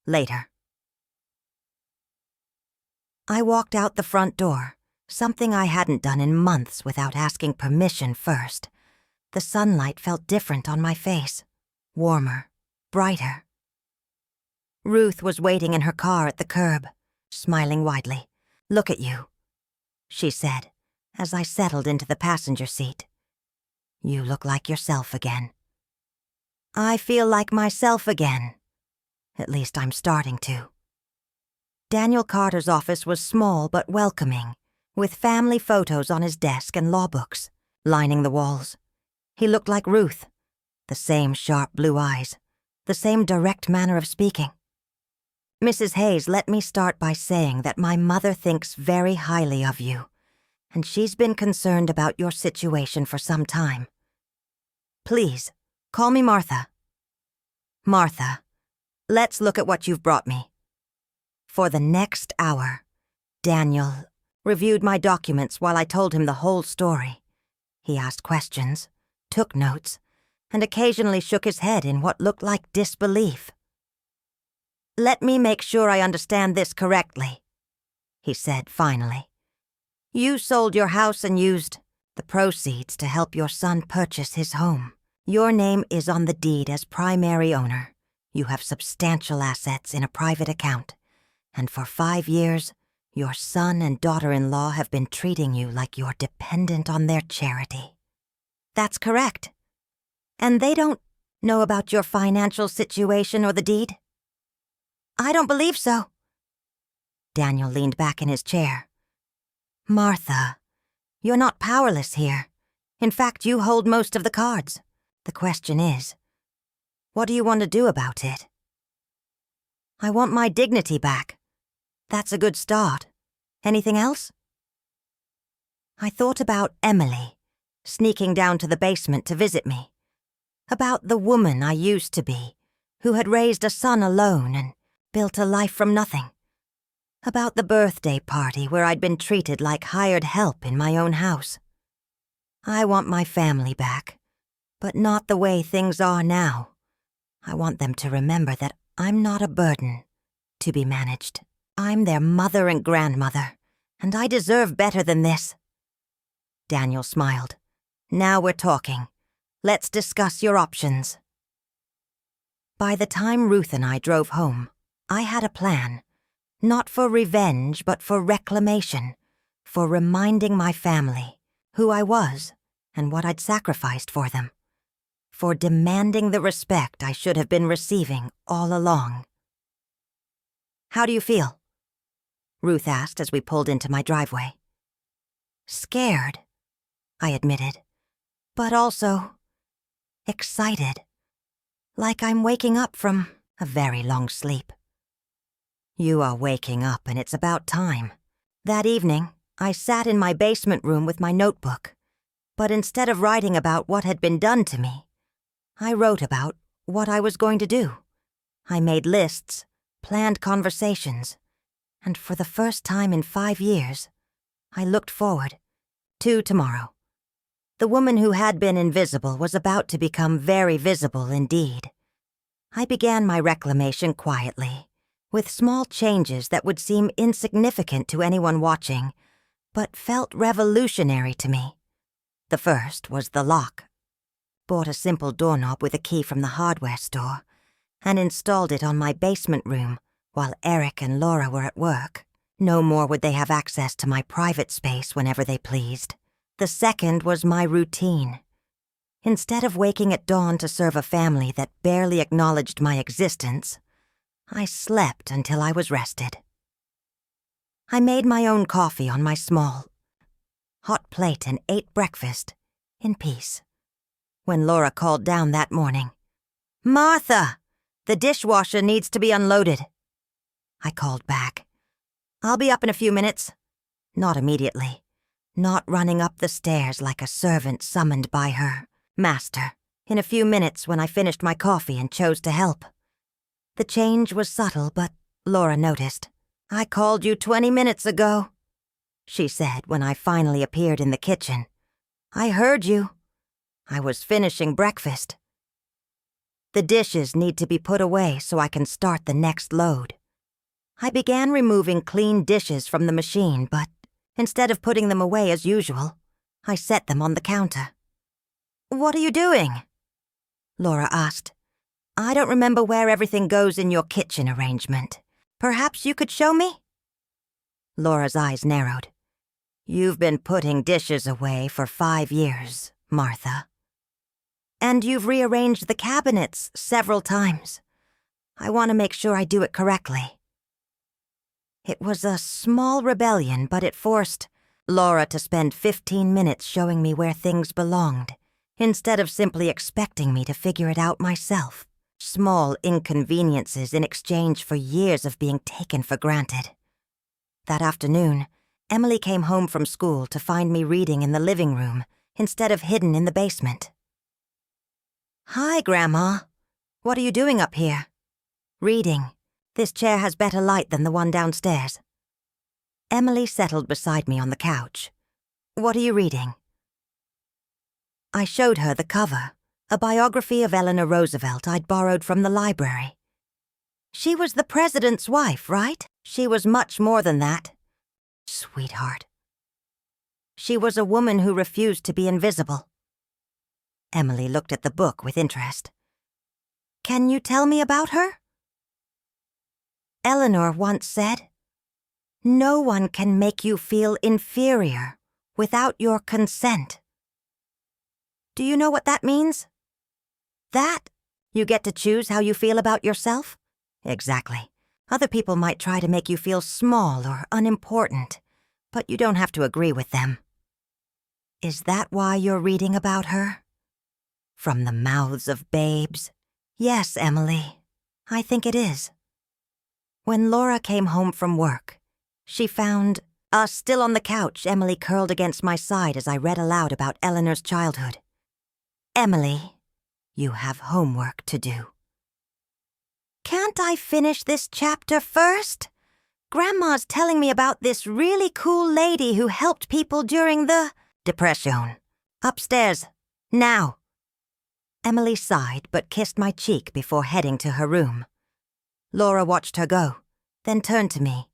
"Later." I walked out the front door, something I hadn't done in months without asking permission first. The sunlight felt different on my face, warmer, brighter. Ruth was waiting in her car at the curb, smiling widely. "Look at you," she said, as I settled into the passenger seat. "You look like yourself again." I feel like myself again. At least I'm starting to. Daniel Carter's office was small but welcoming, with family photos on his desk and law books lining the walls. He looked like Ruth, the same sharp blue eyes, the same direct manner of speaking. "Mrs. Hayes, let me start by saying that my mother thinks very highly of you, and she's been concerned about your situation for some time. Please, call me Martha. Martha, let's look at what you've brought me." For the next hour, Daniel reviewed my documents while I told him the whole story. He asked questions, took notes, and occasionally shook his head in what looked like disbelief. "Let me make sure I understand this correctly," he said finally. "You sold your house and used the proceeds to help your son purchase his home. Your name is on the deed as primary owner. You have substantial assets in a private account. And for 5 years, your son and daughter-in-law have been treating you like you're dependent on their charity." "That's correct. And they don't know about your financial situation or the deed?" "I don't believe so." Daniel leaned back in his chair. "Martha, you're not powerless here. In fact, you hold most of the cards. The question is, what do you want to do about it?" "I want my dignity back. That's a good start. Anything else?" I thought about Emily, sneaking down to the basement to visit me. About the woman I used to be, who had raised a son alone and built a life from nothing. About the birthday party where I'd been treated like hired help in my own house. I want my family back, but not the way things are now. I want them to remember that I'm not a burden to be managed. I'm their mother and grandmother, and I deserve better than this. Daniel smiled. "Now we're talking. Let's discuss your options." By the time Ruth and I drove home, I had a plan. Not for revenge, but for reclamation. For reminding my family who I was and what I'd sacrificed for them. For demanding the respect I should have been receiving all along. "How do you feel?" Ruth asked as we pulled into my driveway. "Scared," I admitted, but also excited, like I'm waking up from a very long sleep. You are waking up, and it's about time. That evening, I sat in my basement room with my notebook, but instead of writing about what had been done to me, I wrote about what I was going to do. I made lists, planned conversations, and for the first time in 5 years, I looked forward to tomorrow. The woman who had been invisible was about to become very visible indeed. I began my reclamation quietly, with small changes that would seem insignificant to anyone watching, but felt revolutionary to me. The first was the lock. Bought a simple doorknob with a key from the hardware store, and installed it on my basement room while Eric and Laura were at work. No more would they have access to my private space whenever they pleased. The second was my routine. Instead of waking at dawn to serve a family that barely acknowledged my existence, I slept until I was rested. I made my own coffee on my small, hot plate and ate breakfast in peace. When Laura called down that morning, "Martha, the dishwasher needs to be unloaded," I called back, "I'll be up in a few minutes." Not immediately, not running up the stairs like a servant summoned by her master. In a few minutes when I finished my coffee and chose to help. The change was subtle, but Laura noticed. "I called you 20 minutes ago," she said when I finally appeared in the kitchen. "I heard you. I was finishing breakfast. The dishes need to be put away so I can start the next load." I began removing clean dishes from the machine, but instead of putting them away as usual, I set them on the counter. "What are you doing?" Laura asked. "I don't remember where everything goes in your kitchen arrangement. Perhaps you could show me?" Laura's eyes narrowed. "You've been putting dishes away for 5 years, Martha. And you've rearranged the cabinets several times. I want to make sure I do it correctly." It was a small rebellion, but it forced Laura to spend 15 minutes showing me where things belonged, instead of simply expecting me to figure it out myself. Small inconveniences in exchange for years of being taken for granted. That afternoon, Emily came home from school to find me reading in the living room instead of hidden in the basement. "Hi, Grandma. What are you doing up here?" "Reading. This chair has better light than the one downstairs." Emily settled beside me on the couch. "What are you reading?" I showed her the cover, a biography of Eleanor Roosevelt I'd borrowed from the library. "She was the president's wife, right? She was much more than that. Sweetheart. She was a woman who refused to be invisible." Emily looked at the book with interest. "Can you tell me about her?" "Eleanor once said, 'No one can make you feel inferior without your consent.' Do you know what that means?" "That? You get to choose how you feel about yourself?" "Exactly. Other people might try to make you feel small or unimportant, but you don't have to agree with them." "Is that why you're reading about her? From the mouths of babes?" "Yes, Emily. I think it is." When Laura came home from work, she found us still on the couch, Emily curled against my side as I read aloud about Eleanor's childhood. "Emily, you have homework to do." "Can't I finish this chapter first? Grandma's telling me about this really cool lady who helped people during the Depression. Upstairs, now." Emily sighed but kissed my cheek before heading to her room. Laura watched her go, then turned to me.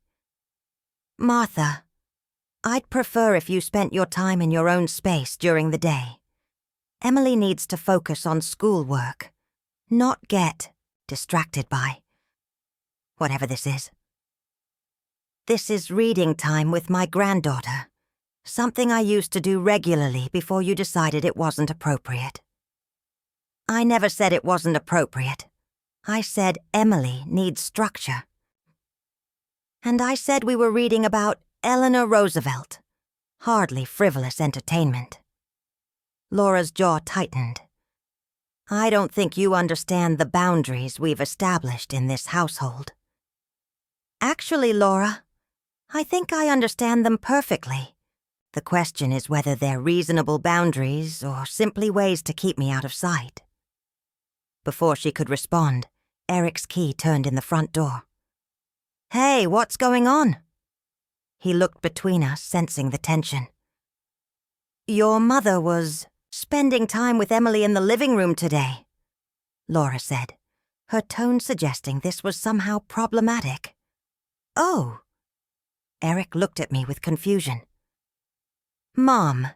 "Martha, I'd prefer if you spent your time in your own space during the day. Emily needs to focus on schoolwork, not get distracted by whatever this is. This is reading time with my granddaughter, something I used to do regularly before you decided it wasn't appropriate." "I never said it wasn't appropriate. I said Emily needs structure. And I said we were reading about Eleanor Roosevelt. Hardly frivolous entertainment." Laura's jaw tightened. I don't think you understand the boundaries we've established in this household. Actually, Laura, I think I understand them perfectly. The question is whether they're reasonable boundaries or simply ways to keep me out of sight. Before she could respond, Eric's key turned in the front door. Hey, what's going on? He looked between us, sensing the tension. Your mother was spending time with Emily in the living room today, Laura said, her tone suggesting this was somehow problematic. Oh. Eric looked at me with confusion. Mom,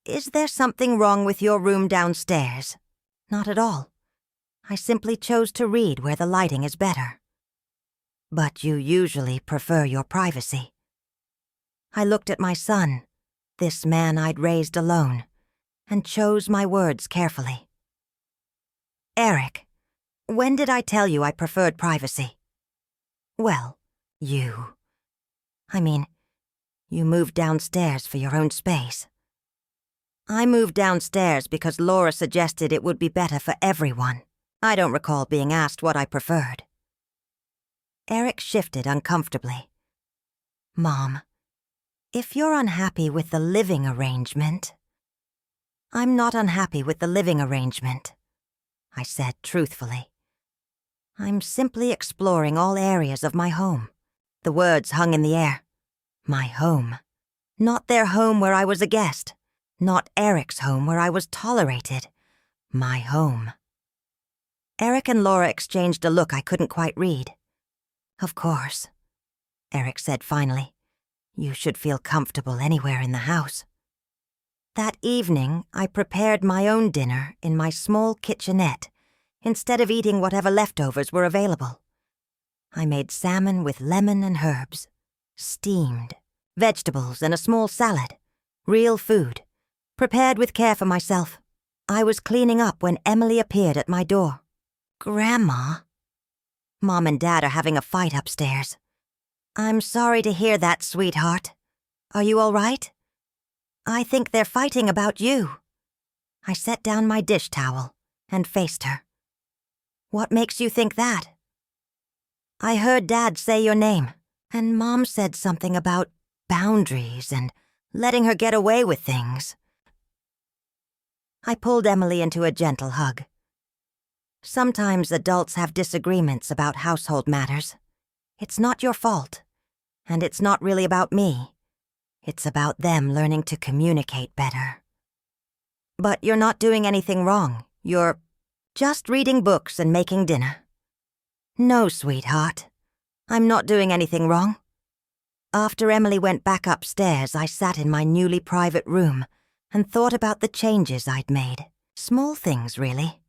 is there something wrong with your room downstairs? Not at all. I simply chose to read where the lighting is better. But you usually prefer your privacy. I looked at my son, this man I'd raised alone, and chose my words carefully. Eric, when did I tell you I preferred privacy? Well, you moved downstairs for your own space. I moved downstairs because Laura suggested it would be better for everyone. I don't recall being asked what I preferred. Eric shifted uncomfortably. Mom, if you're unhappy with the living arrangement... I'm not unhappy with the living arrangement, I said truthfully. I'm simply exploring all areas of my home. The words hung in the air. My home. Not their home where I was a guest. Not Eric's home where I was tolerated. My home. Eric and Laura exchanged a look I couldn't quite read. Of course, Eric said finally. You should feel comfortable anywhere in the house. That evening, I prepared my own dinner in my small kitchenette instead of eating whatever leftovers were available. I made salmon with lemon and herbs, steamed, vegetables and a small salad, real food, prepared with care for myself. I was cleaning up when Emily appeared at my door. Grandma? Mom and Dad are having a fight upstairs. I'm sorry to hear that, sweetheart. Are you all right? I think they're fighting about you. I set down my dish towel and faced her. What makes you think that? I heard Dad say your name, and Mom said something about boundaries and letting her get away with things. I pulled Emily into a gentle hug. Sometimes adults have disagreements about household matters. It's not your fault, and it's not really about me. It's about them learning to communicate better. But you're not doing anything wrong. You're just reading books and making dinner. No, sweetheart. I'm not doing anything wrong. After Emily went back upstairs, I sat in my newly private room and thought about the changes I'd made. Small things, really.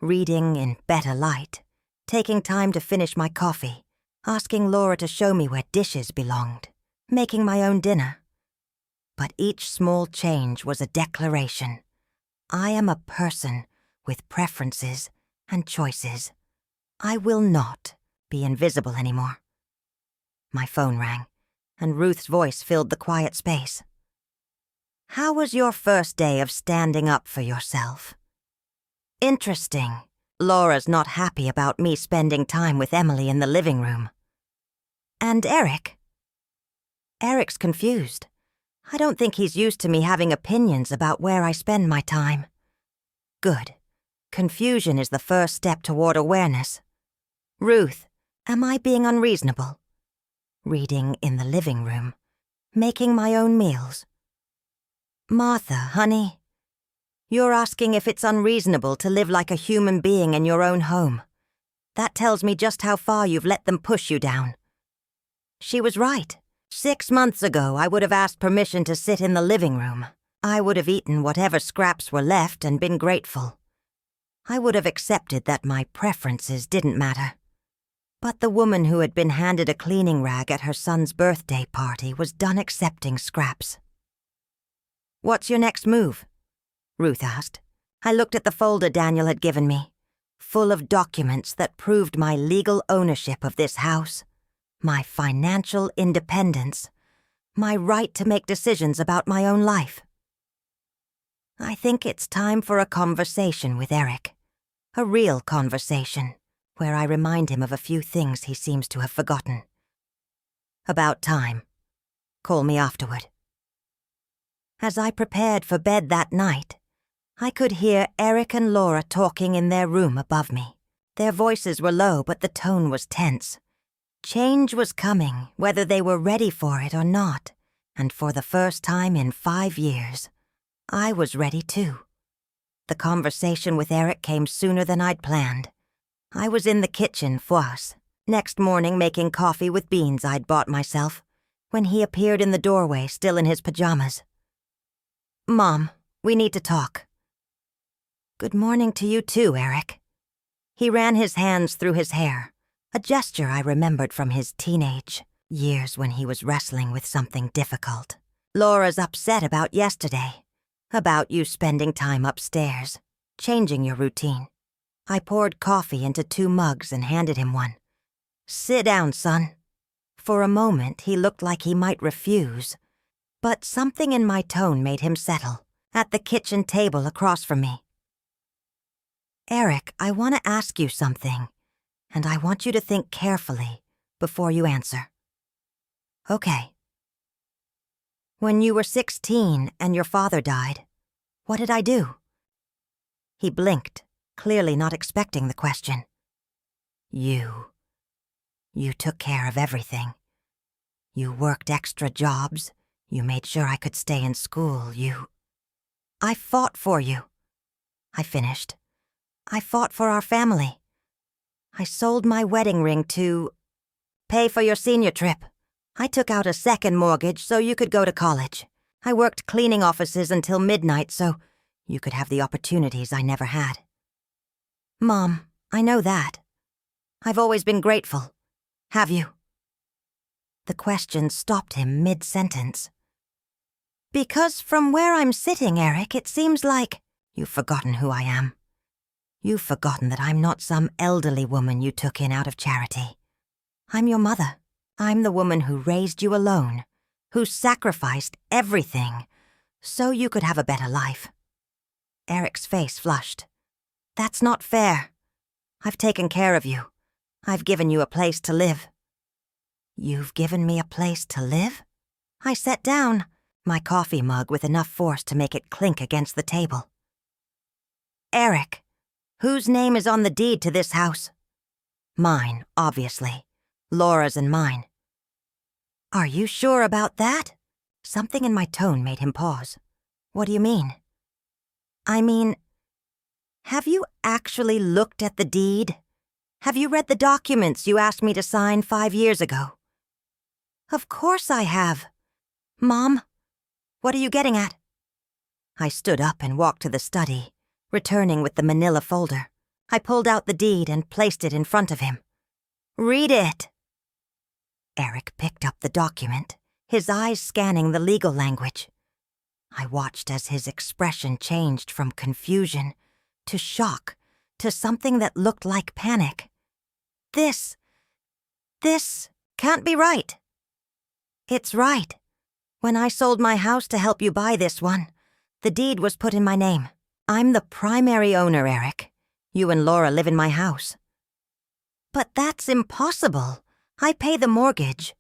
Reading in better light, taking time to finish my coffee, asking Laura to show me where dishes belonged, making my own dinner. But each small change was a declaration. I am a person with preferences and choices. I will not be invisible anymore. My phone rang, and Ruth's voice filled the quiet space. How was your first day of standing up for yourself? Interesting. Laura's not happy about me spending time with Emily in the living room. And Eric? Eric's confused. I don't think he's used to me having opinions about where I spend my time. Good. Confusion is the first step toward awareness. Ruth, am I being unreasonable? Reading in the living room. Making my own meals. Martha, honey, you're asking if it's unreasonable to live like a human being in your own home. That tells me just how far you've let them push you down. She was right. 6 months ago, I would have asked permission to sit in the living room. I would have eaten whatever scraps were left and been grateful. I would have accepted that my preferences didn't matter. But the woman who had been handed a cleaning rag at her son's birthday party was done accepting scraps. What's your next move? Ruth asked. I looked at the folder Daniel had given me, full of documents that proved my legal ownership of this house, my financial independence, my right to make decisions about my own life. I think it's time for a conversation with Eric. A real conversation, where I remind him of a few things he seems to have forgotten. About time. Call me afterward. As I prepared for bed that night, I could hear Eric and Laura talking in their room above me. Their voices were low, but the tone was tense. Change was coming, whether they were ready for it or not, and for the first time in 5 years, I was ready too. The conversation with Eric came sooner than I'd planned. I was in the kitchen, Foisse, next morning making coffee with beans I'd bought myself, when he appeared in the doorway, still in his pajamas. "Mom, we need to talk." "Good morning to you too, Eric." He ran his hands through his hair, a gesture I remembered from his teenage years when he was wrestling with something difficult. "Laura's upset about yesterday, about you spending time upstairs, changing your routine." I poured coffee into 2 mugs and handed him one. "Sit down, son." For a moment, he looked like he might refuse, but something in my tone made him settle, at the kitchen table across from me. "Eric, I want to ask you something, and I want you to think carefully before you answer." "Okay." "When you were 16 and your father died, what did I do?" He blinked, clearly not expecting the question. You took care of everything. You worked extra jobs. You made sure I could stay in school. I fought for you." I finished. "I fought for our family. I sold my wedding ring to pay for your senior trip. I took out a second mortgage so you could go to college. I worked cleaning offices until midnight so you could have the opportunities I never had." "Mom, I know that. I've always been grateful. Have you?" The question stopped him mid-sentence. "Because from where I'm sitting, Eric, it seems like you've forgotten who I am. You've forgotten that I'm not some elderly woman you took in out of charity. I'm your mother. I'm the woman who raised you alone, who sacrificed everything so you could have a better life." Eric's face flushed. "That's not fair. I've taken care of you. I've given you a place to live." "You've given me a place to live?" I sat down, my coffee mug with enough force to make it clink against the table. "Eric, whose name is on the deed to this house?" "Mine, obviously. Laura's and mine." "Are you sure about that?" Something in my tone made him pause. "What do you mean?" "I mean, have you actually looked at the deed? Have you read the documents you asked me to sign 5 years ago?" "Of course I have. Mom, what are you getting at?" I stood up and walked to the study, returning with the manila folder. I pulled out the deed and placed it in front of him. "Read it." Eric picked up the document, his eyes scanning the legal language. I watched as his expression changed from confusion to shock to something that looked like panic. This can't be right." "It's right. When I sold my house to help you buy this one, the deed was put in my name. I'm the primary owner, Eric. You and Laura live in my house." "But that's impossible. I pay the mortgage."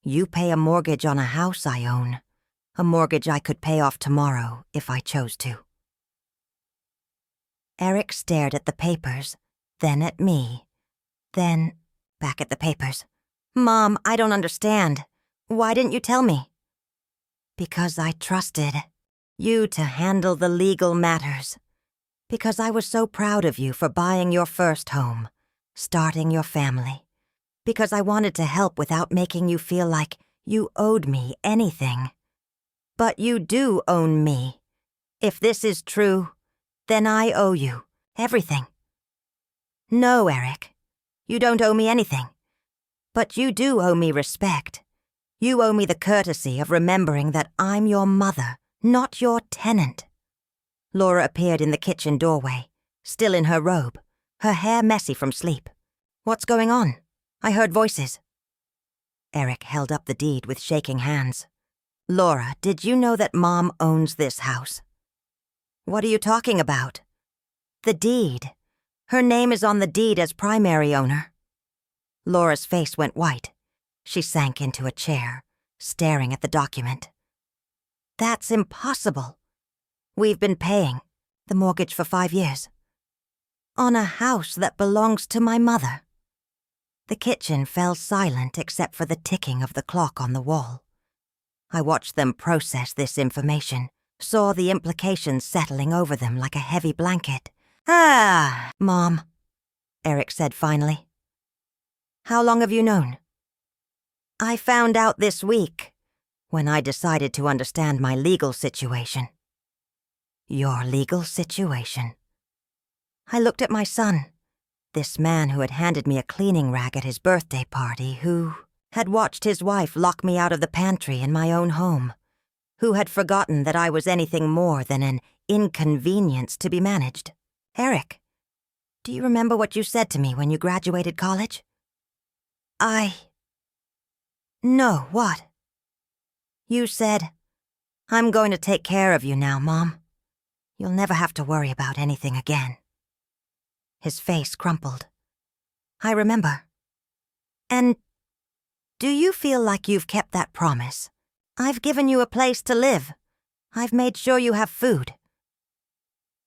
"You pay a mortgage on a house I own, a mortgage I could pay off tomorrow if I chose to." Eric stared at the papers, then at me, then back at the papers. "Mom, I don't understand. Why didn't you tell me?" "Because I trusted you to handle the legal matters. Because I was so proud of you for buying your first home, starting your family. Because I wanted to help without making you feel like you owed me anything. But you do own me. If this is true, then I owe you everything." "No, Eric, you don't owe me anything. But you do owe me respect. You owe me the courtesy of remembering that I'm your mother, not your tenant." Laura appeared in the kitchen doorway, still in her robe, her hair messy from sleep. "What's going on? I heard voices." Eric held up the deed with shaking hands. "Laura, did you know that Mom owns this house?" What are you talking about? The deed. Her name is on the deed as primary owner. Laura's face went white. She sank into a chair, staring at the document. That's impossible. We've been paying the mortgage for 5 years. On a house that belongs to my mother. The kitchen fell silent except for the ticking of the clock on the wall. I watched them process this information, saw the implications settling over them like a heavy blanket. Ah, Mom, Eric said finally. How long have you known? I found out this week, when I decided to understand my legal situation. Your legal situation? I looked at my son, this man who had handed me a cleaning rag at his birthday party, who had watched his wife lock me out of the pantry in my own home, who had forgotten that I was anything more than an inconvenience to be managed. Eric, do you remember what you said to me when you graduated college? No, what? You said, I'm going to take care of you now, Mom. You'll never have to worry about anything again. His face crumpled. I remember. And do you feel like you've kept that promise? I've given you a place to live. I've made sure you have food.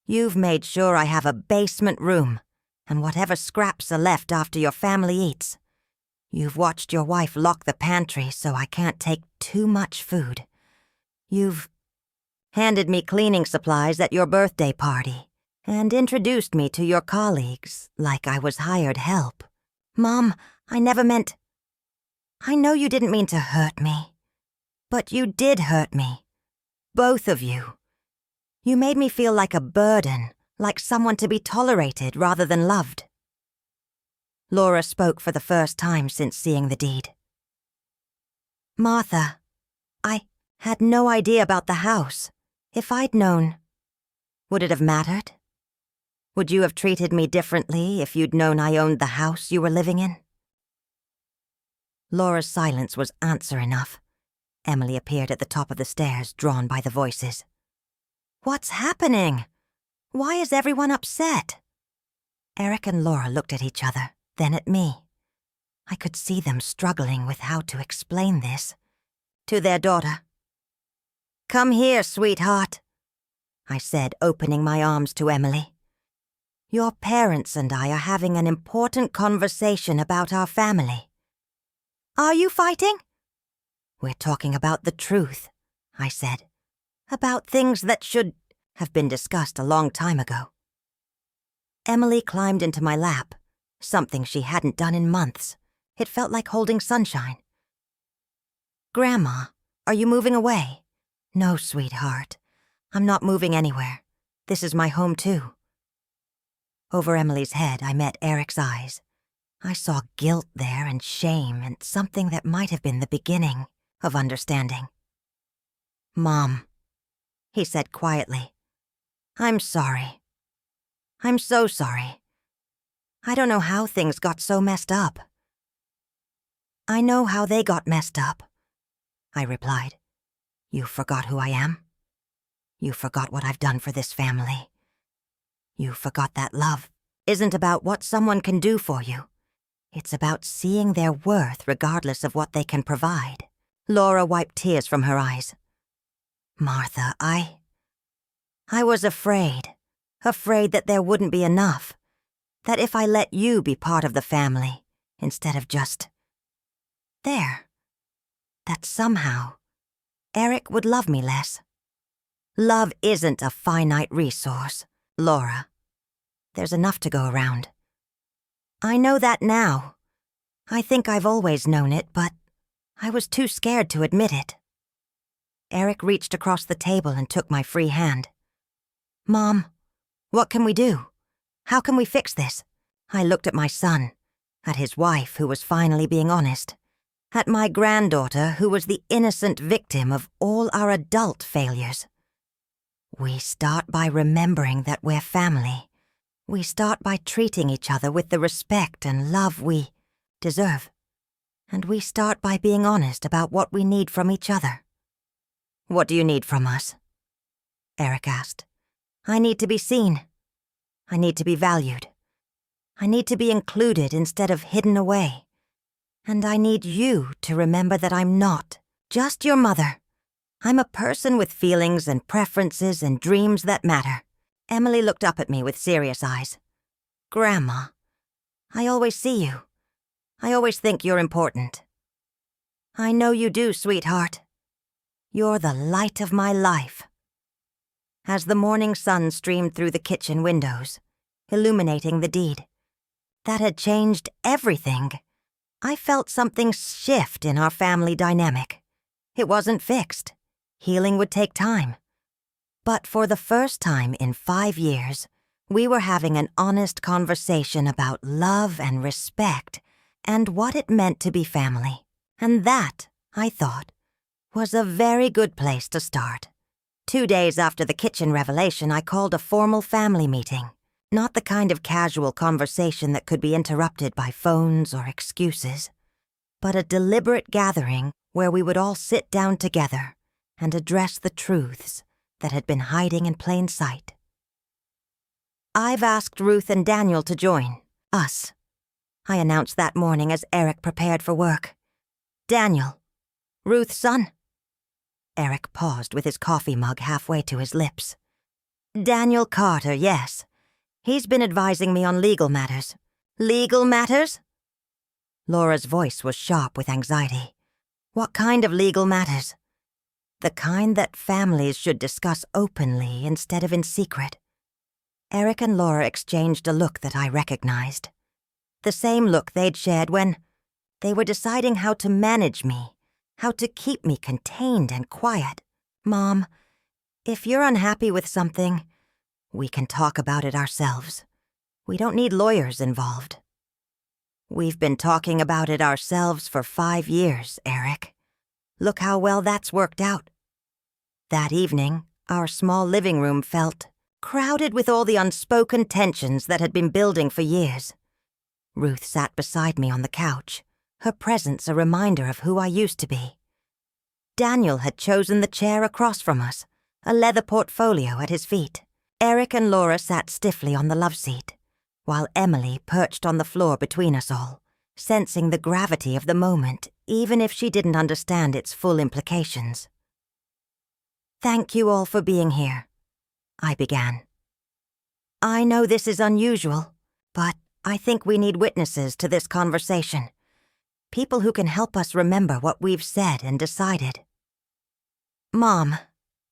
You've made sure I have a basement room, and whatever scraps are left after your family eats. You've watched your wife lock the pantry so I can't take too much food. You've handed me cleaning supplies at your birthday party, and introduced me to your colleagues like I was hired help. Mom, I never meant... I know you didn't mean to hurt me, but you did hurt me. Both of you. You made me feel like a burden, like someone to be tolerated rather than loved. Laura spoke for the first time since seeing the deed. Martha, I had no idea about the house. If I'd known, would it have mattered? Would you have treated me differently if you'd known I owned the house you were living in? Laura's silence was answer enough. Emily appeared at the top of the stairs, drawn by the voices. What's happening? Why is everyone upset? Eric and Laura looked at each other, then at me. I could see them struggling with how to explain this to their daughter. Come here, sweetheart, I said, opening my arms to Emily. Your parents and I are having an important conversation about our family. Are you fighting? We're talking about the truth, I said. About things that should have been discussed a long time ago. Emily climbed into my lap, something she hadn't done in months. It felt like holding sunshine. Grandma, are you moving away? No, sweetheart. I'm not moving anywhere. This is my home, too. Over Emily's head, I met Eric's eyes. I saw guilt there and shame and something that might have been the beginning of understanding. Mom, he said quietly, I'm sorry. I'm so sorry. I don't know how things got so messed up. I know how they got messed up, I replied. You forgot who I am. You forgot what I've done for this family. You forgot that love isn't about what someone can do for you. It's about seeing their worth regardless of what they can provide. Laura wiped tears from her eyes. Martha, I was afraid that there wouldn't be enough. That if I let you be part of the family, instead of just there, that somehow Eric would love me less. Love isn't a finite resource, Laura. There's enough to go around. I know that now. I think I've always known it, but I was too scared to admit it. Eric reached across the table and took my free hand. Mom, what can we do? How can we fix this? I looked at my son, at his wife who was finally being honest, at my granddaughter who was the innocent victim of all our adult failures. We start by remembering that we're family. We start by treating each other with the respect and love we deserve. And we start by being honest about what we need from each other. What do you need from us? Eric asked. I need to be seen. I need to be valued. I need to be included instead of hidden away. And I need you to remember that I'm not just your mother. I'm a person with feelings and preferences and dreams that matter. Emily looked up at me with serious eyes. Grandma, I always see you. I always think you're important. I know you do, sweetheart. You're the light of my life. As the morning sun streamed through the kitchen windows, illuminating the deed, that had changed everything. I felt something shift in our family dynamic. It wasn't fixed. Healing would take time. But for the first time in 5 years, we were having an honest conversation about love and respect and what it meant to be family. And that, I thought, was a very good place to start. 2 days after the kitchen revelation, I called a formal family meeting. Not the kind of casual conversation that could be interrupted by phones or excuses, but a deliberate gathering where we would all sit down together and address the truths that had been hiding in plain sight. I've asked Ruth and Daniel to join us, I announced that morning as Eric prepared for work. Daniel, Ruth's son. Eric paused with his coffee mug halfway to his lips. Daniel Carter, yes. He's been advising me on legal matters. Legal matters? Laura's voice was sharp with anxiety. What kind of legal matters? The kind that families should discuss openly instead of in secret. Eric and Laura exchanged a look that I recognized. The same look they'd shared when they were deciding how to manage me, how to keep me contained and quiet. Mom, if you're unhappy with something, we can talk about it ourselves. We don't need lawyers involved. We've been talking about it ourselves for 5 years, Eric. Look how well that's worked out. That evening, our small living room felt crowded with all the unspoken tensions that had been building for years. Ruth sat beside me on the couch, her presence a reminder of who I used to be. Daniel had chosen the chair across from us, a leather portfolio at his feet. Eric and Laura sat stiffly on the love seat, while Emily perched on the floor between us all, sensing the gravity of the moment, even if she didn't understand its full implications. Thank you all for being here, I began. I know this is unusual, but I think we need witnesses to this conversation. People who can help us remember what we've said and decided. Mom,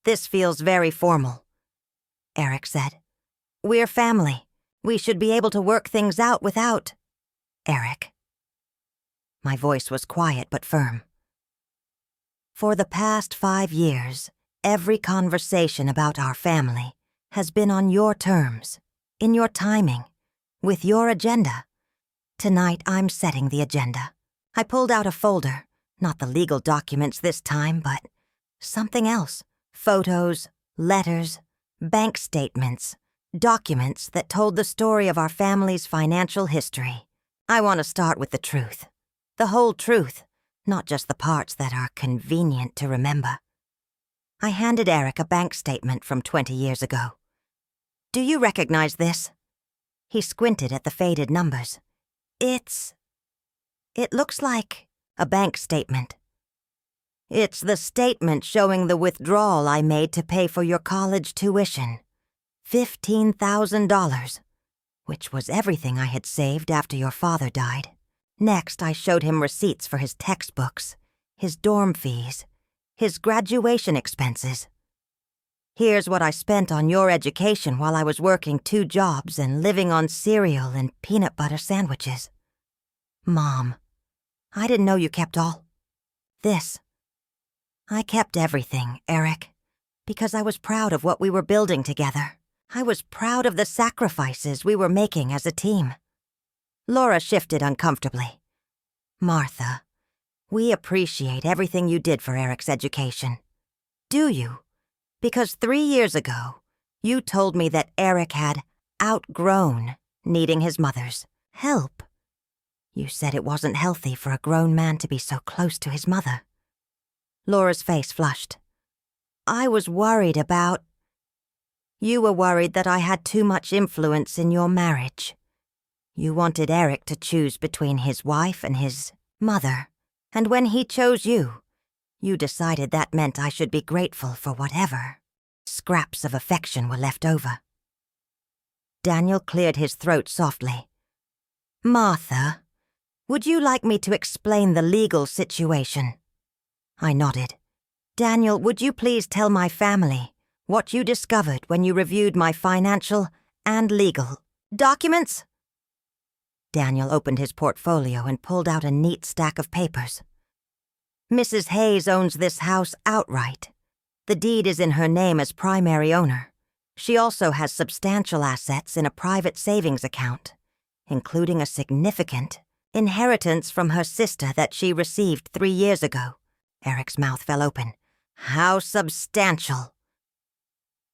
this feels very formal, Eric said. We're family. We should be able to work things out without... Eric. My voice was quiet but firm. For the past 5 years, every conversation about our family has been on your terms, in your timing, with your agenda. Tonight I'm setting the agenda. I pulled out a folder, not the legal documents this time, but something else. Photos, letters, bank statements, documents that told the story of our family's financial history. I want to start with the truth. The whole truth, not just the parts that are convenient to remember. I handed Eric a bank statement from 20 years ago. Do you recognize this? He squinted at the faded numbers. It looks like a bank statement. It's the statement showing the withdrawal I made to pay for your college tuition. $15,000, which was everything I had saved after your father died. Next, I showed him receipts for his textbooks, his dorm fees, his graduation expenses. Here's what I spent on your education while I was working 2 jobs and living on cereal and peanut butter sandwiches. Mom, I didn't know you kept all this. I kept everything, Eric, because I was proud of what we were building together. I was proud of the sacrifices we were making as a team. Laura shifted uncomfortably. Martha, we appreciate everything you did for Eric's education. Do you? Because 3 years ago, you told me that Eric had outgrown needing his mother's help. You said it wasn't healthy for a grown man to be so close to his mother. Laura's face flushed. I was worried about... You were worried that I had too much influence in your marriage. You wanted Eric to choose between his wife and his mother, and when he chose you, you decided that meant I should be grateful for whatever scraps of affection were left over. Daniel cleared his throat softly. Martha, would you like me to explain the legal situation? I nodded. Daniel, would you please tell my family what you discovered when you reviewed my financial and legal documents? Daniel opened his portfolio and pulled out a neat stack of papers. Mrs. Hayes owns this house outright. The deed is in her name as primary owner. She also has substantial assets in a private savings account, including a significant inheritance from her sister that she received 3 years ago. Eric's mouth fell open. How substantial?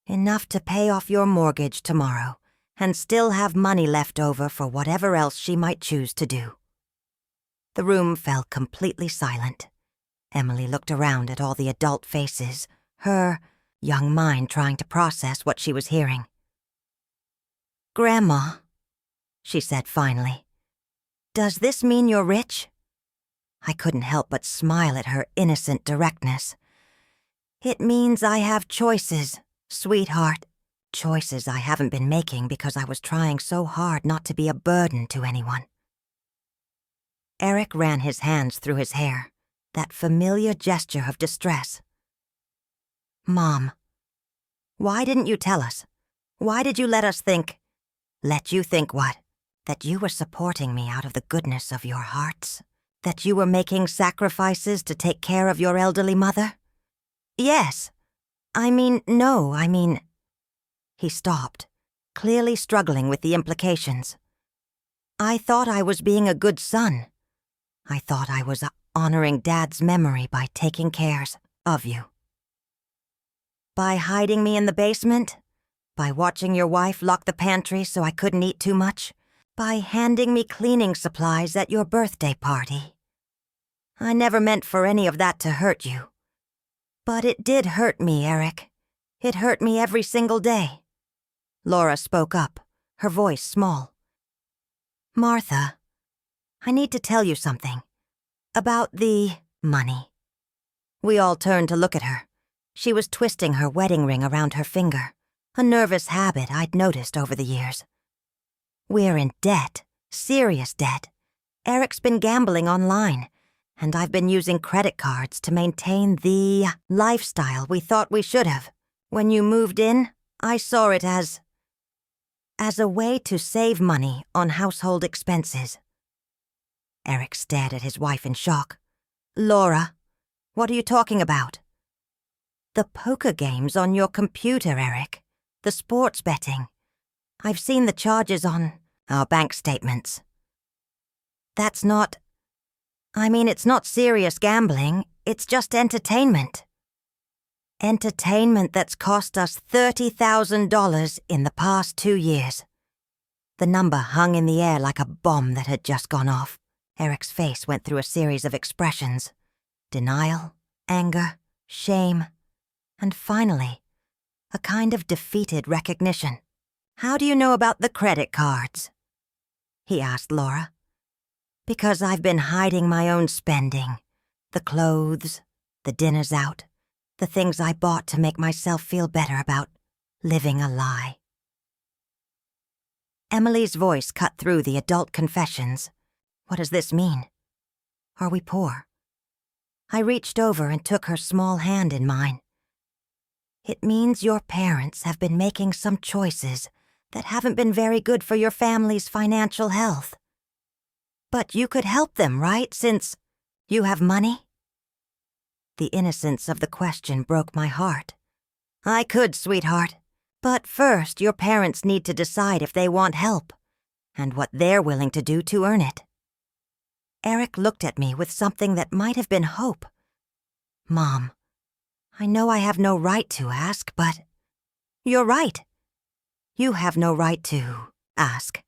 Enough to pay off your mortgage tomorrow and still have money left over for whatever else she might choose to do. The room fell completely silent. Emily looked around at all the adult faces, her young mind trying to process what she was hearing. Grandma, she said finally, does this mean you're rich? I couldn't help but smile at her innocent directness. It means I have choices, sweetheart. Choices I haven't been making because I was trying so hard not to be a burden to anyone. Eric ran his hands through his hair, that familiar gesture of distress. Mom, why didn't you tell us? Why did you let us think? Let you think what? That you were supporting me out of the goodness of your hearts? That you were making sacrifices to take care of your elderly mother? Yes. No. He stopped, clearly struggling with the implications. I thought I was being a good son. I thought I was honoring Dad's memory by taking care of you. By hiding me in the basement? By watching your wife lock the pantry so I couldn't eat too much? By handing me cleaning supplies at your birthday party? I never meant for any of that to hurt you. But it did hurt me, Eric. It hurt me every single day. Laura spoke up, her voice small. Martha, I need to tell you something. About the money. We all turned to look at her. She was twisting her wedding ring around her finger, a nervous habit I'd noticed over the years. We're in debt, serious debt. Eric's been gambling online, and I've been using credit cards to maintain the lifestyle we thought we should have. When you moved in, I saw it as a way to save money on household expenses. Eric stared at his wife in shock. Laura, what are you talking about? The poker games on your computer, Eric. The sports betting. I've seen the charges on our bank statements. That's not... it's not serious gambling. It's just entertainment. Entertainment that's cost us $30,000 in the past 2 years. The number hung in the air like a bomb that had just gone off. Eric's face went through a series of expressions. Denial, anger, shame, and finally, a kind of defeated recognition. How do you know about the credit cards? He asked Laura. Because I've been hiding my own spending. The clothes, the dinners out, the things I bought to make myself feel better about living a lie. Emily's voice cut through the adult confessions. What does this mean? Are we poor? I reached over and took her small hand in mine. It means your parents have been making some choices that haven't been very good for your family's financial health. But you could help them, right, since you have money? The innocence of the question broke my heart. I could, sweetheart. But first, your parents need to decide if they want help, and what they're willing to do to earn it. Eric looked at me with something that might have been hope. Mom, I know I have no right to ask, but... You're right. You have no right to ask.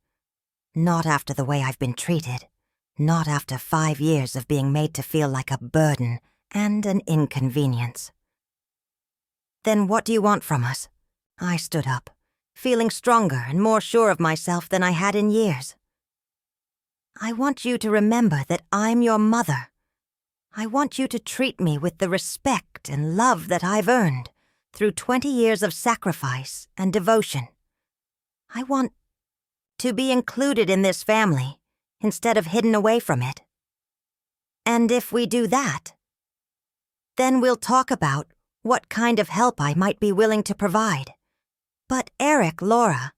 Not after the way I've been treated. Not after 5 years of being made to feel like a burden and an inconvenience. Then what do you want from us? I stood up, feeling stronger and more sure of myself than I had in years. I want you to remember that I'm your mother. I want you to treat me with the respect and love that I've earned through 20 years of sacrifice and devotion. I want to be included in this family instead of hidden away from it. And if we do that, then we'll talk about what kind of help I might be willing to provide. But Eric, Laura,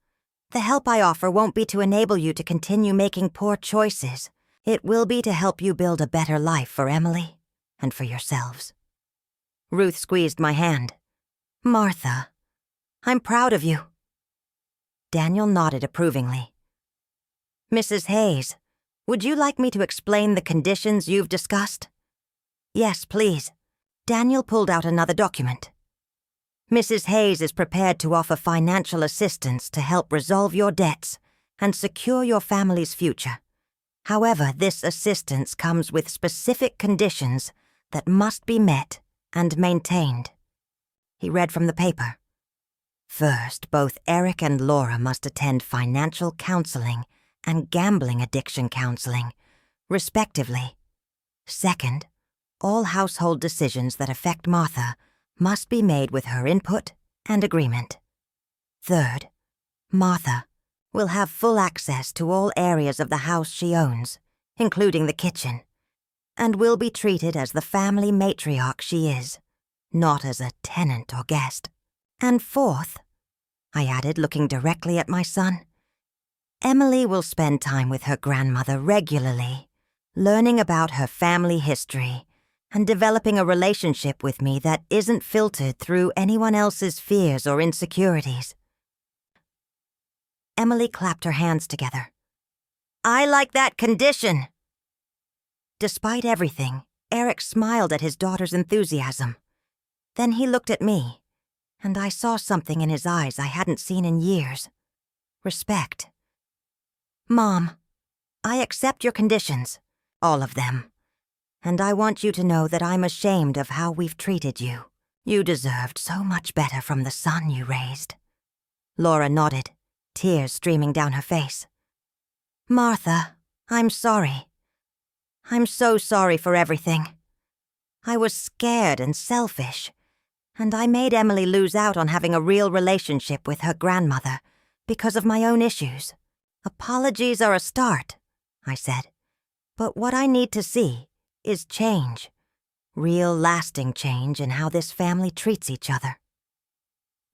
the help I offer won't be to enable you to continue making poor choices. It will be to help you build a better life for Emily and for yourselves. Ruth squeezed my hand. Martha, I'm proud of you. Daniel nodded approvingly. Mrs. Hayes, would you like me to explain the conditions you've discussed? Yes, please. Daniel pulled out another document. Mrs. Hayes is prepared to offer financial assistance to help resolve your debts and secure your family's future. However, this assistance comes with specific conditions that must be met and maintained. He read from the paper. First, both Eric and Laura must attend financial counseling and gambling addiction counseling, respectively. Second, all household decisions that affect Martha must be made with her input and agreement. Third, Martha will have full access to all areas of the house she owns, including the kitchen, and will be treated as the family matriarch she is, not as a tenant or guest. And fourth, I added, looking directly at my son, Emily will spend time with her grandmother regularly, learning about her family history and developing a relationship with me that isn't filtered through anyone else's fears or insecurities. Emily clapped her hands together. I like that condition. Despite everything, Eric smiled at his daughter's enthusiasm. Then he looked at me, and I saw something in his eyes I hadn't seen in years. Respect. Mom, I accept your conditions, all of them. And I want you to know that I'm ashamed of how we've treated you. You deserved so much better from the son you raised. Laura nodded, tears streaming down her face. Martha, I'm sorry. I'm so sorry for everything. I was scared and selfish, and I made Emily lose out on having a real relationship with her grandmother because of my own issues. Apologies are a start, I said. But what I need to see is change. Real, lasting change in how this family treats each other.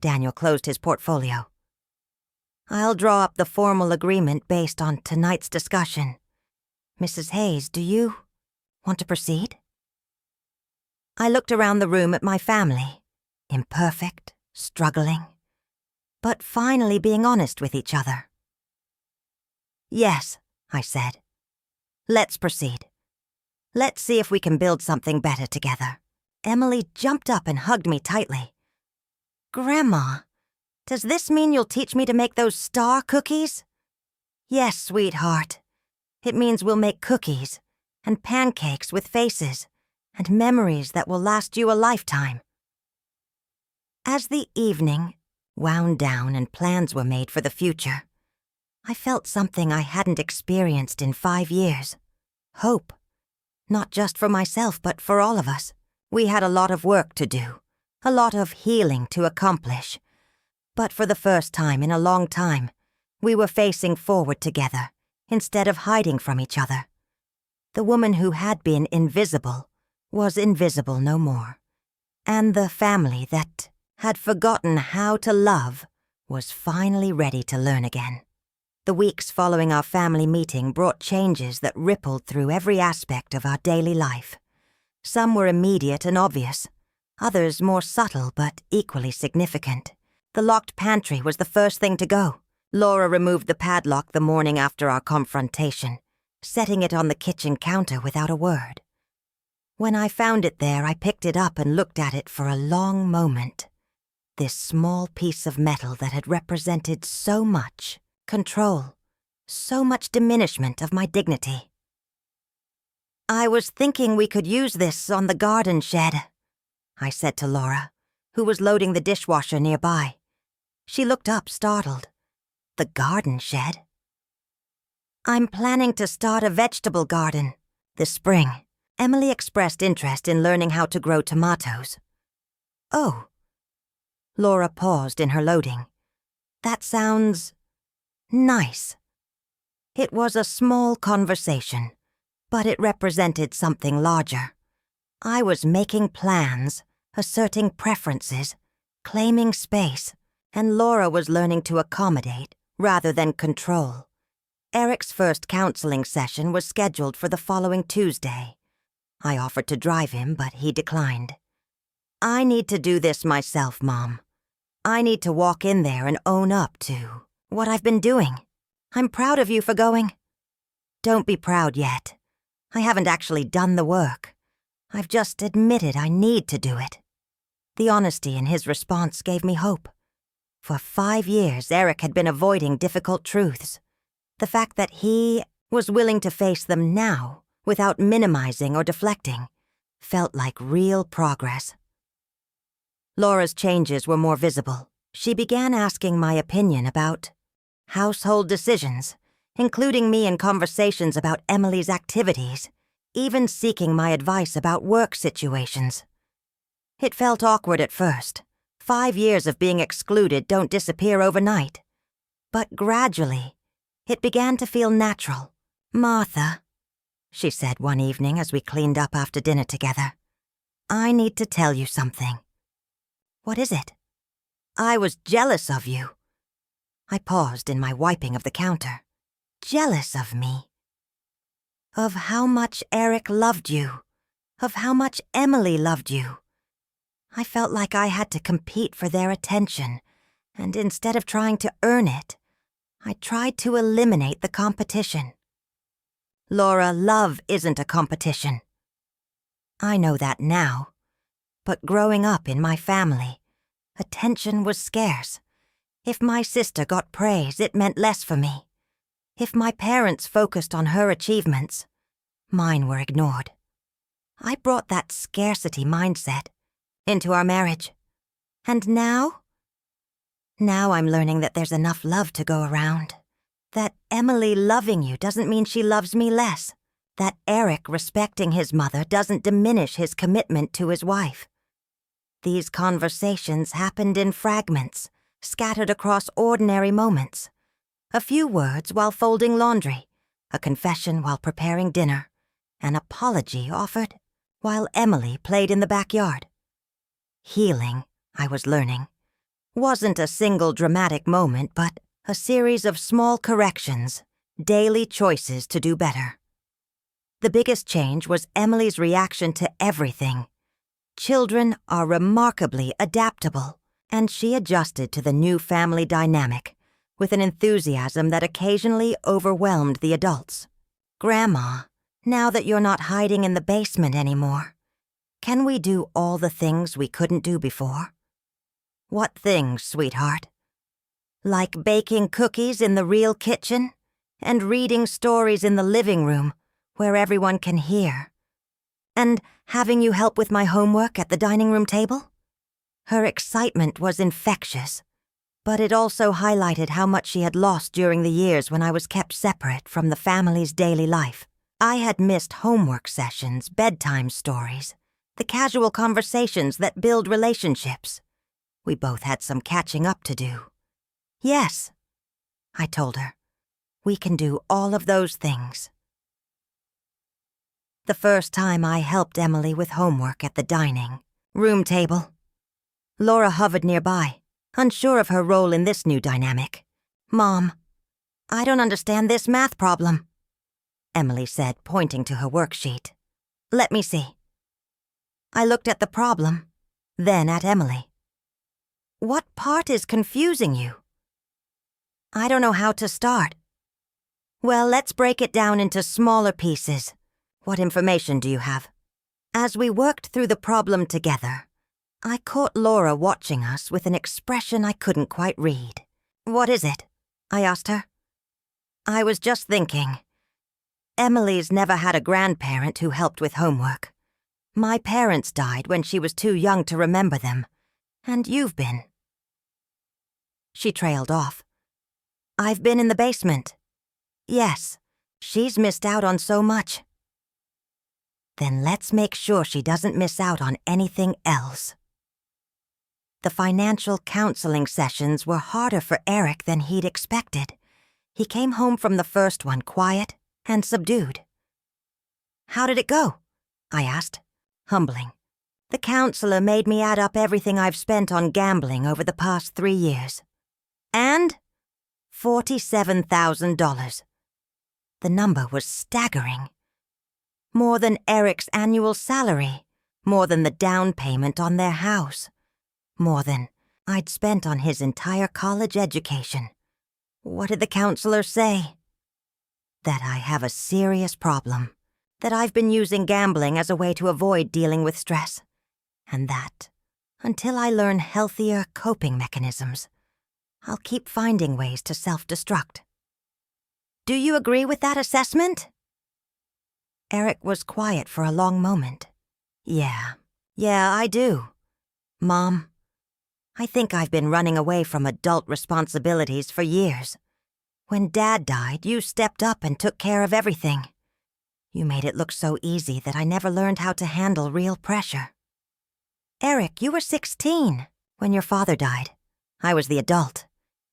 Daniel closed his portfolio. I'll draw up the formal agreement based on tonight's discussion. Mrs. Hayes, do you want to proceed? I looked around the room at my family, imperfect, struggling, but finally being honest with each other. Yes, I said. Let's proceed. Let's see if we can build something better together. Emily jumped up and hugged me tightly. Grandma, does this mean you'll teach me to make those star cookies? Yes, sweetheart. It means we'll make cookies and pancakes with faces and memories that will last you a lifetime. As the evening wound down and plans were made for the future, I felt something I hadn't experienced in 5 years. Hope. Not just for myself, but for all of us. We had a lot of work to do, a lot of healing to accomplish. But for the first time in a long time, we were facing forward together, instead of hiding from each other. The woman who had been invisible was invisible no more. And the family that had forgotten how to love was finally ready to learn again. The weeks following our family meeting brought changes that rippled through every aspect of our daily life. Some were immediate and obvious, others more subtle but equally significant. The locked pantry was the first thing to go. Laura removed the padlock the morning after our confrontation, setting it on the kitchen counter without a word. When I found it there, I picked it up and looked at it for a long moment. This small piece of metal that had represented so much control, so much diminishment of my dignity. I was thinking we could use this on the garden shed, I said to Laura, who was loading the dishwasher nearby. She looked up, startled. The garden shed? I'm planning to start a vegetable garden this spring. Emily expressed interest in learning how to grow tomatoes. Oh. Laura paused in her loading. That sounds nice. It was a small conversation, but it represented something larger. I was making plans, asserting preferences, claiming space, and Laura was learning to accommodate rather than control. Eric's first counseling session was scheduled for the following Tuesday. I offered to drive him, but he declined. I need to do this myself, Mom. I need to walk in there and own up to what I've been doing. I'm proud of you for going. Don't be proud yet. I haven't actually done the work. I've just admitted I need to do it. The honesty in his response gave me hope. For 5 years, Eric had been avoiding difficult truths. The fact that he was willing to face them now, without minimizing or deflecting, felt like real progress. Laura's changes were more visible. She began asking my opinion about household decisions, including me in conversations about Emily's activities, even seeking my advice about work situations. It felt awkward at first. 5 years of being excluded don't disappear overnight. But gradually, it began to feel natural. Martha, she said one evening as we cleaned up after dinner together, I need to tell you something. What is it? I was jealous of you. I paused in my wiping of the counter. Jealous of me? Of how much Eric loved you. Of how much Emily loved you. I felt like I had to compete for their attention, and instead of trying to earn it, I tried to eliminate the competition. Laura, love isn't a competition. I know that now, but growing up in my family, attention was scarce. If my sister got praise, it meant less for me. If my parents focused on her achievements, mine were ignored. I brought that scarcity mindset into our marriage. And now? Now I'm learning that there's enough love to go around. That Emily loving you doesn't mean she loves me less. That Eric respecting his mother doesn't diminish his commitment to his wife. These conversations happened in fragments, scattered across ordinary moments. A few words while folding laundry, a confession while preparing dinner, an apology offered while Emily played in the backyard. Healing, I was learning, wasn't a single dramatic moment, but a series of small corrections, daily choices to do better. The biggest change was Emily's reaction to everything. Children are remarkably adaptable, and she adjusted to the new family dynamic with an enthusiasm that occasionally overwhelmed the adults. Grandma, now that you're not hiding in the basement anymore, can we do all the things we couldn't do before? What things, sweetheart? Like baking cookies in the real kitchen and reading stories in the living room where everyone can hear, and having you help with my homework at the dining room table? Her excitement was infectious, but it also highlighted how much she had lost during the years when I was kept separate from the family's daily life. I had missed homework sessions, bedtime stories, the casual conversations that build relationships. We both had some catching up to do. Yes, I told her, we can do all of those things. The first time I helped Emily with homework at the dining room table, Laura hovered nearby, unsure of her role in this new dynamic. Mom, I don't understand this math problem, Emily said, pointing to her worksheet. Let me see. I looked at the problem, then at Emily. What part is confusing you? I don't know how to start. Well, let's break it down into smaller pieces. What information do you have? As we worked through the problem together, I caught Laura watching us with an expression I couldn't quite read. What is it? I asked her. I was just thinking. Emily's never had a grandparent who helped with homework. My parents died when she was too young to remember them, and you've been. She trailed off. I've been in the basement. Yes, she's missed out on so much. Then let's make sure she doesn't miss out on anything else. The financial counseling sessions were harder for Eric than he'd expected. He came home from the first one quiet and subdued. How did it go? I asked, humbling. The counselor made me add up everything I've spent on gambling over the past 3 years. And $47,000. The number was staggering. More than Eric's annual salary, more than the down payment on their house, more than I'd spent on his entire college education. What did the counselor say? That I have a serious problem, that I've been using gambling as a way to avoid dealing with stress, and that, until I learn healthier coping mechanisms, I'll keep finding ways to self-destruct. Do you agree with that assessment? Eric was quiet for a long moment. Yeah, I do. Mom, I think I've been running away from adult responsibilities for years. When Dad died, you stepped up and took care of everything. You made it look so easy that I never learned how to handle real pressure. Eric, you were 16 when your father died. I was the adult.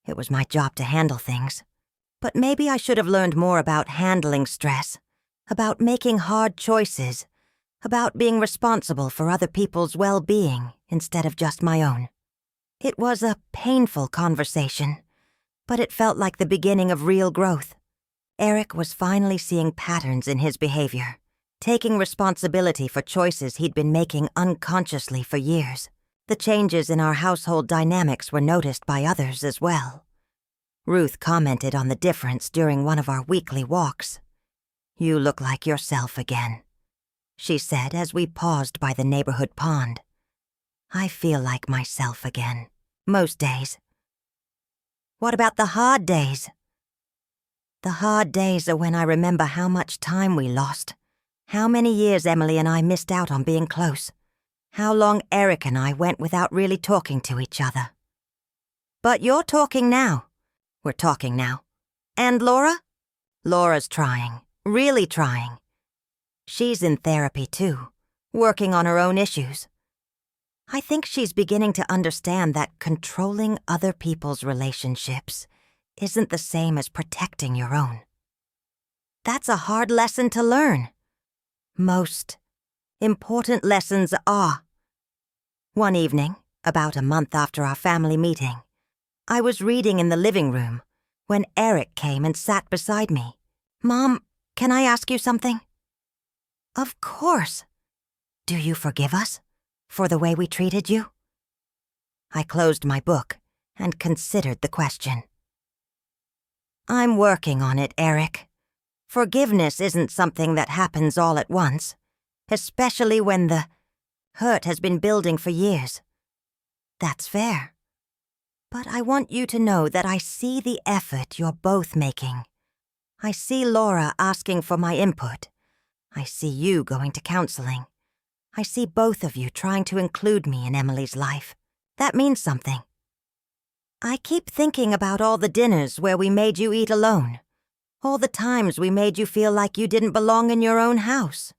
It was my job to handle things. But maybe I should have learned more about handling stress, about making hard choices, about being responsible for other people's well-being instead of just my own. It was a painful conversation, but it felt like the beginning of real growth. Eric was finally seeing patterns in his behavior, taking responsibility for choices he'd been making unconsciously for years. The changes in our household dynamics were noticed by others as well. Ruth commented on the difference during one of our weekly walks. "You look like yourself again," she said as we paused by the neighborhood pond. "I feel like myself again, most days." What about the hard days? The hard days are when I remember how much time we lost, how many years Emily and I missed out on being close, how long Eric and I went without really talking to each other. But you're talking now. We're talking now. And Laura? Laura's trying, really trying. She's in therapy too, working on her own issues. I think she's beginning to understand that controlling other people's relationships isn't the same as protecting your own. That's a hard lesson to learn. Most important lessons are. One evening, about a month after our family meeting, I was reading in the living room when Eric came and sat beside me. "Mom, can I ask you something?" "Of course. Do you forgive us for the way we treated you?" I closed my book and considered the question. "I'm working on it, Eric. Forgiveness isn't something that happens all at once, especially when the hurt has been building for years. That's fair. But I want you to know that I see the effort you're both making. I see Laura asking for my input. I see you going to counseling. I see both of you trying to include me in Emily's life. That means something. I keep thinking about all the dinners where we made you eat alone, all the times we made you feel like you didn't belong in your own house.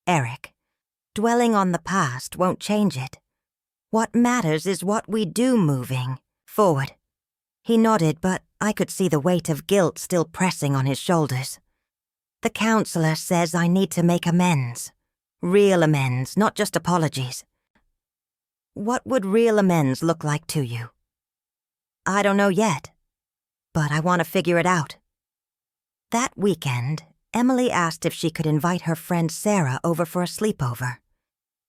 Eric, dwelling on the past won't change it. What matters is what we do moving forward." He nodded, but I could see the weight of guilt still pressing on his shoulders. "The counselor says I need to make amends. Real amends, not just apologies. What would real amends look like to you?" "I don't know yet, but I want to figure it out." That weekend, Emily asked if she could invite her friend Sarah over for a sleepover.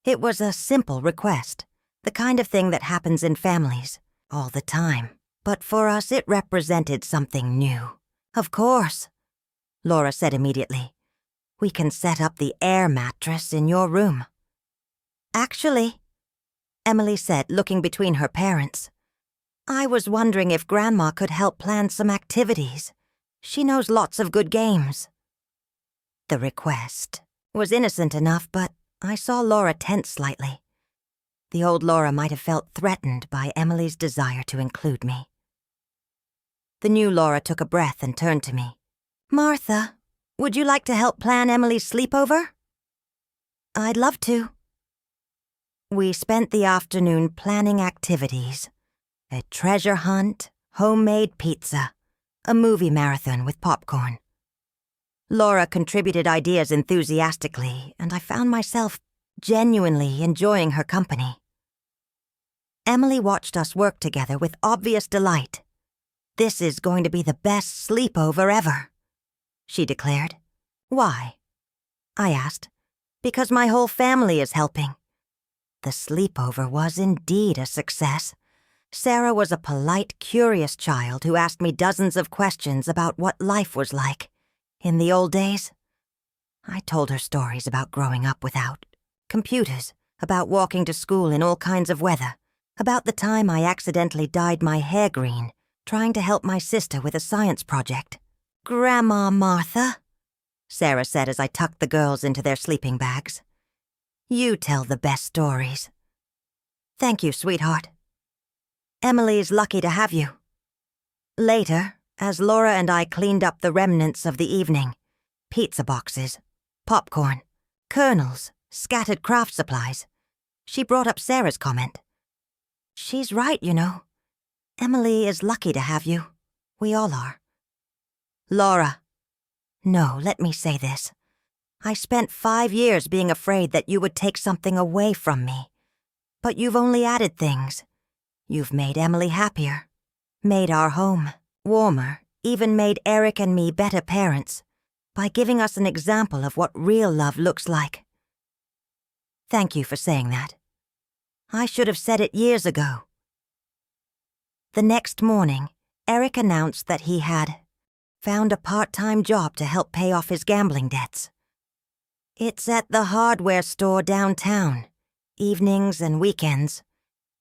It was a simple request, the kind of thing that happens in families all the time. But for us, it represented something new. "Of course," Laura said immediately. "We can set up the air mattress in your room." "Actually," Emily said, looking between her parents, "I was wondering if Grandma could help plan some activities. She knows lots of good games." The request was innocent enough, but I saw Laura tense slightly. The old Laura might have felt threatened by Emily's desire to include me. The new Laura took a breath and turned to me. "Martha, would you like to help plan Emily's sleepover?" "I'd love to." We spent the afternoon planning activities. A treasure hunt, homemade pizza, a movie marathon with popcorn. Laura contributed ideas enthusiastically, and I found myself genuinely enjoying her company. Emily watched us work together with obvious delight. "This is going to be the best sleepover ever," she declared. "Why?" I asked. "Because my whole family is helping." The sleepover was indeed a success. Sarah was a polite, curious child who asked me dozens of questions about what life was like in the old days. I told her stories about growing up without computers, about walking to school in all kinds of weather, about the time I accidentally dyed my hair green, trying to help my sister with a science project. "Grandma Martha," Sarah said as I tucked the girls into their sleeping bags. "You tell the best stories." "Thank you, sweetheart." "Emily's lucky to have you." Later, as Laura and I cleaned up the remnants of the evening, pizza boxes, popcorn, kernels, scattered craft supplies, she brought up Sarah's comment. "She's right, you know. Emily is lucky to have you. We all are." "Laura." "No, let me say this. I spent 5 years being afraid that you would take something away from me. But you've only added things. You've made Emily happier, made our home warmer, even made Eric and me better parents by giving us an example of what real love looks like." "Thank you for saying that. I should have said it years ago." The next morning, Eric announced that he had found a part-time job to help pay off his gambling debts. "It's at the hardware store downtown, evenings and weekends.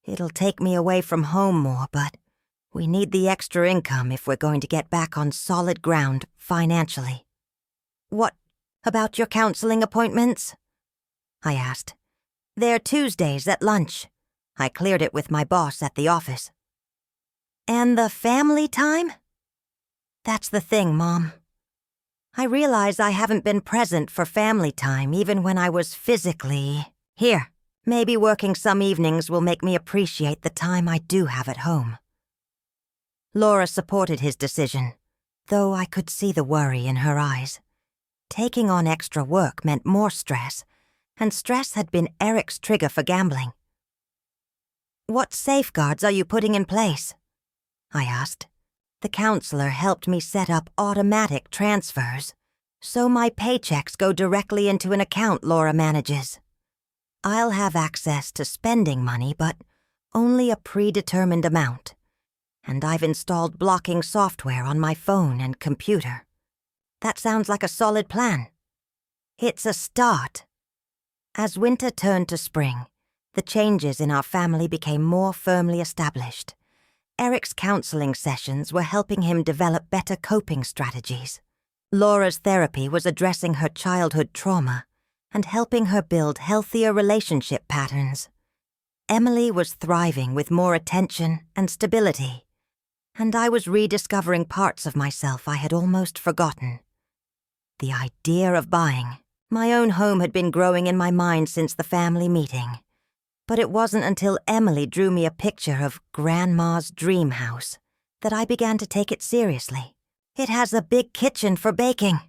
It'll take me away from home more, but we need the extra income if we're going to get back on solid ground financially." "What about your counseling appointments?" I asked. "They're Tuesdays at lunch. I cleared it with my boss at the office." "And the family time?" "That's the thing, Mom. I realize I haven't been present for family time even when I was physically here. Maybe working some evenings will make me appreciate the time I do have at home." Laura supported his decision, though I could see the worry in her eyes. Taking on extra work meant more stress, and stress had been Eric's trigger for gambling. "What safeguards are you putting in place?" I asked. The counselor helped me set up automatic transfers, so my paychecks go directly into an account Laura manages. I'll have access to spending money, but only a predetermined amount. And I've installed blocking software on my phone and computer. That sounds like a solid plan. It's a start. As winter turned to spring, the changes in our family became more firmly established. Eric's counseling sessions were helping him develop better coping strategies. Laura's therapy was addressing her childhood trauma and helping her build healthier relationship patterns. Emily was thriving with more attention and stability, and I was rediscovering parts of myself I had almost forgotten. The idea of buying my own home had been growing in my mind since the family meeting. But it wasn't until Emily drew me a picture of Grandma's dream house that I began to take it seriously. "It has a big kitchen for baking,"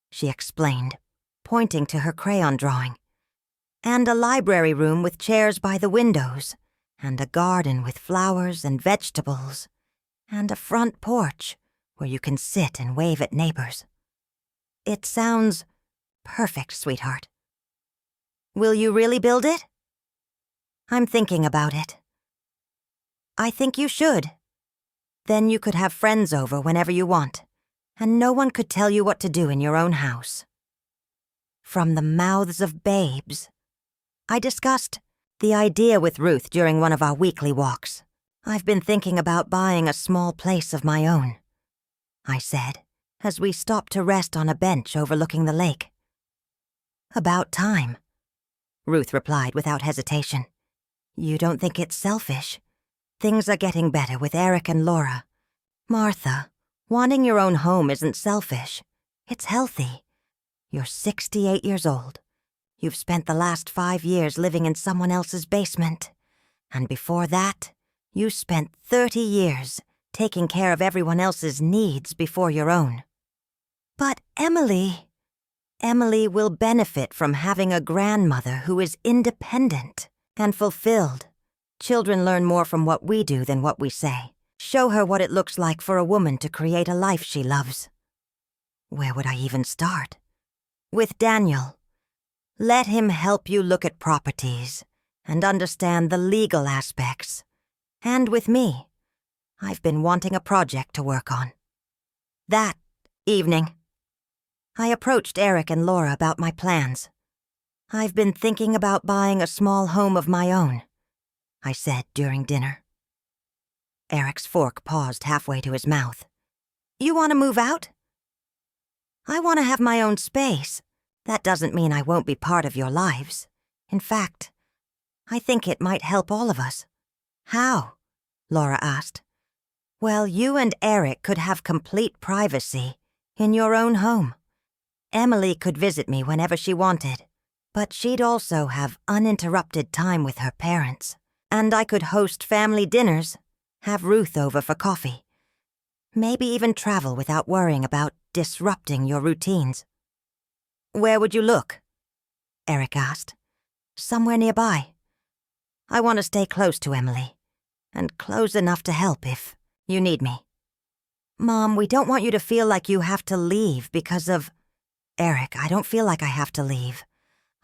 she explained, pointing to her crayon drawing, "and a library room with chairs by the windows, and a garden with flowers and vegetables, and a front porch where you can sit and wave at neighbors. It sounds perfect, sweetheart." "Will you really build it?" "I'm thinking about it." "I think you should. Then you could have friends over whenever you want, and no one could tell you what to do in your own house." From the mouths of babes. I discussed the idea with Ruth during one of our weekly walks. "I've been thinking about buying a small place of my own," I said, as we stopped to rest on a bench overlooking the lake. "About time," Ruth replied without hesitation. "You don't think it's selfish? Things are getting better with Eric and Laura. Martha, wanting your own home isn't selfish. It's healthy. You're 68 years old. You've spent the last 5 years living in someone else's basement. And before that, you spent 30 years taking care of everyone else's needs before your own. But Emily will benefit from having a grandmother who is independent and fulfilled. Children learn more from what we do than what we say. Show her what it looks like for a woman to create a life she loves. Where would I even start? With Daniel. Let him help you look at properties and understand the legal aspects. And with me, I've been wanting a project to work on. That evening, I approached Eric and Laura about my plans. I've been thinking about buying a small home of my own, I said during dinner. Eric's fork paused halfway to his mouth. You want to move out? I want to have my own space. That doesn't mean I won't be part of your lives. In fact, I think it might help all of us. How? Laura asked. Well, you and Eric could have complete privacy in your own home. Emily could visit me whenever she wanted, but she'd also have uninterrupted time with her parents. And I could host family dinners, have Ruth over for coffee. Maybe even travel without worrying about disrupting your routines. Where would you look? Eric asked. Somewhere nearby. I want to stay close to Emily, and close enough to help if you need me. Mom, we don't want you to feel like you have to leave because of... Eric, I don't feel like I have to leave.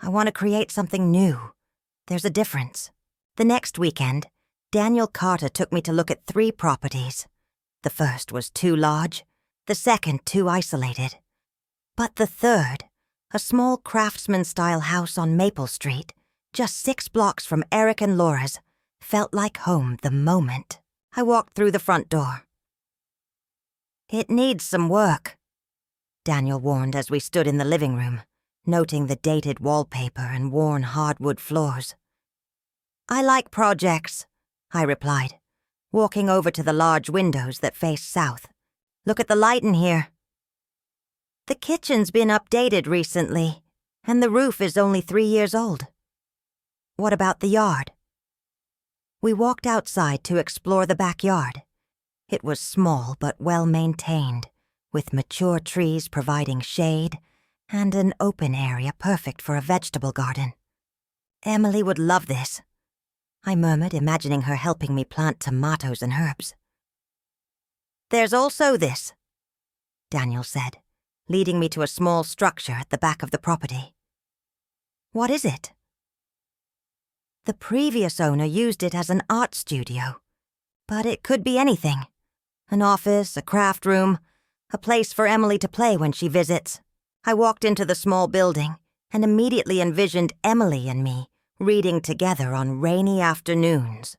I want to create something new. There's a difference. The next weekend, Daniel Carter took me to look at 3 properties. The first was too large, the second too isolated. But the third, a small craftsman-style house on Maple Street, just 6 blocks from Eric and Laura's, felt like home the moment I walked through the front door. It needs some work, Daniel warned as we stood in the living room, noting the dated wallpaper and worn hardwood floors. I like projects, I replied, walking over to the large windows that face south. Look at the light in here. The kitchen's been updated recently, and the roof is only 3 years old. What about the yard? We walked outside to explore the backyard. It was small but well-maintained, with mature trees providing shade and an open area perfect for a vegetable garden. Emily would love this, I murmured, imagining her helping me plant tomatoes and herbs. There's also this, Daniel said, leading me to a small structure at the back of the property. What is it? The previous owner used it as an art studio, but it could be anything. An office, a craft room, a place for Emily to play when she visits. I walked into the small building and immediately envisioned Emily and me reading together on rainy afternoons,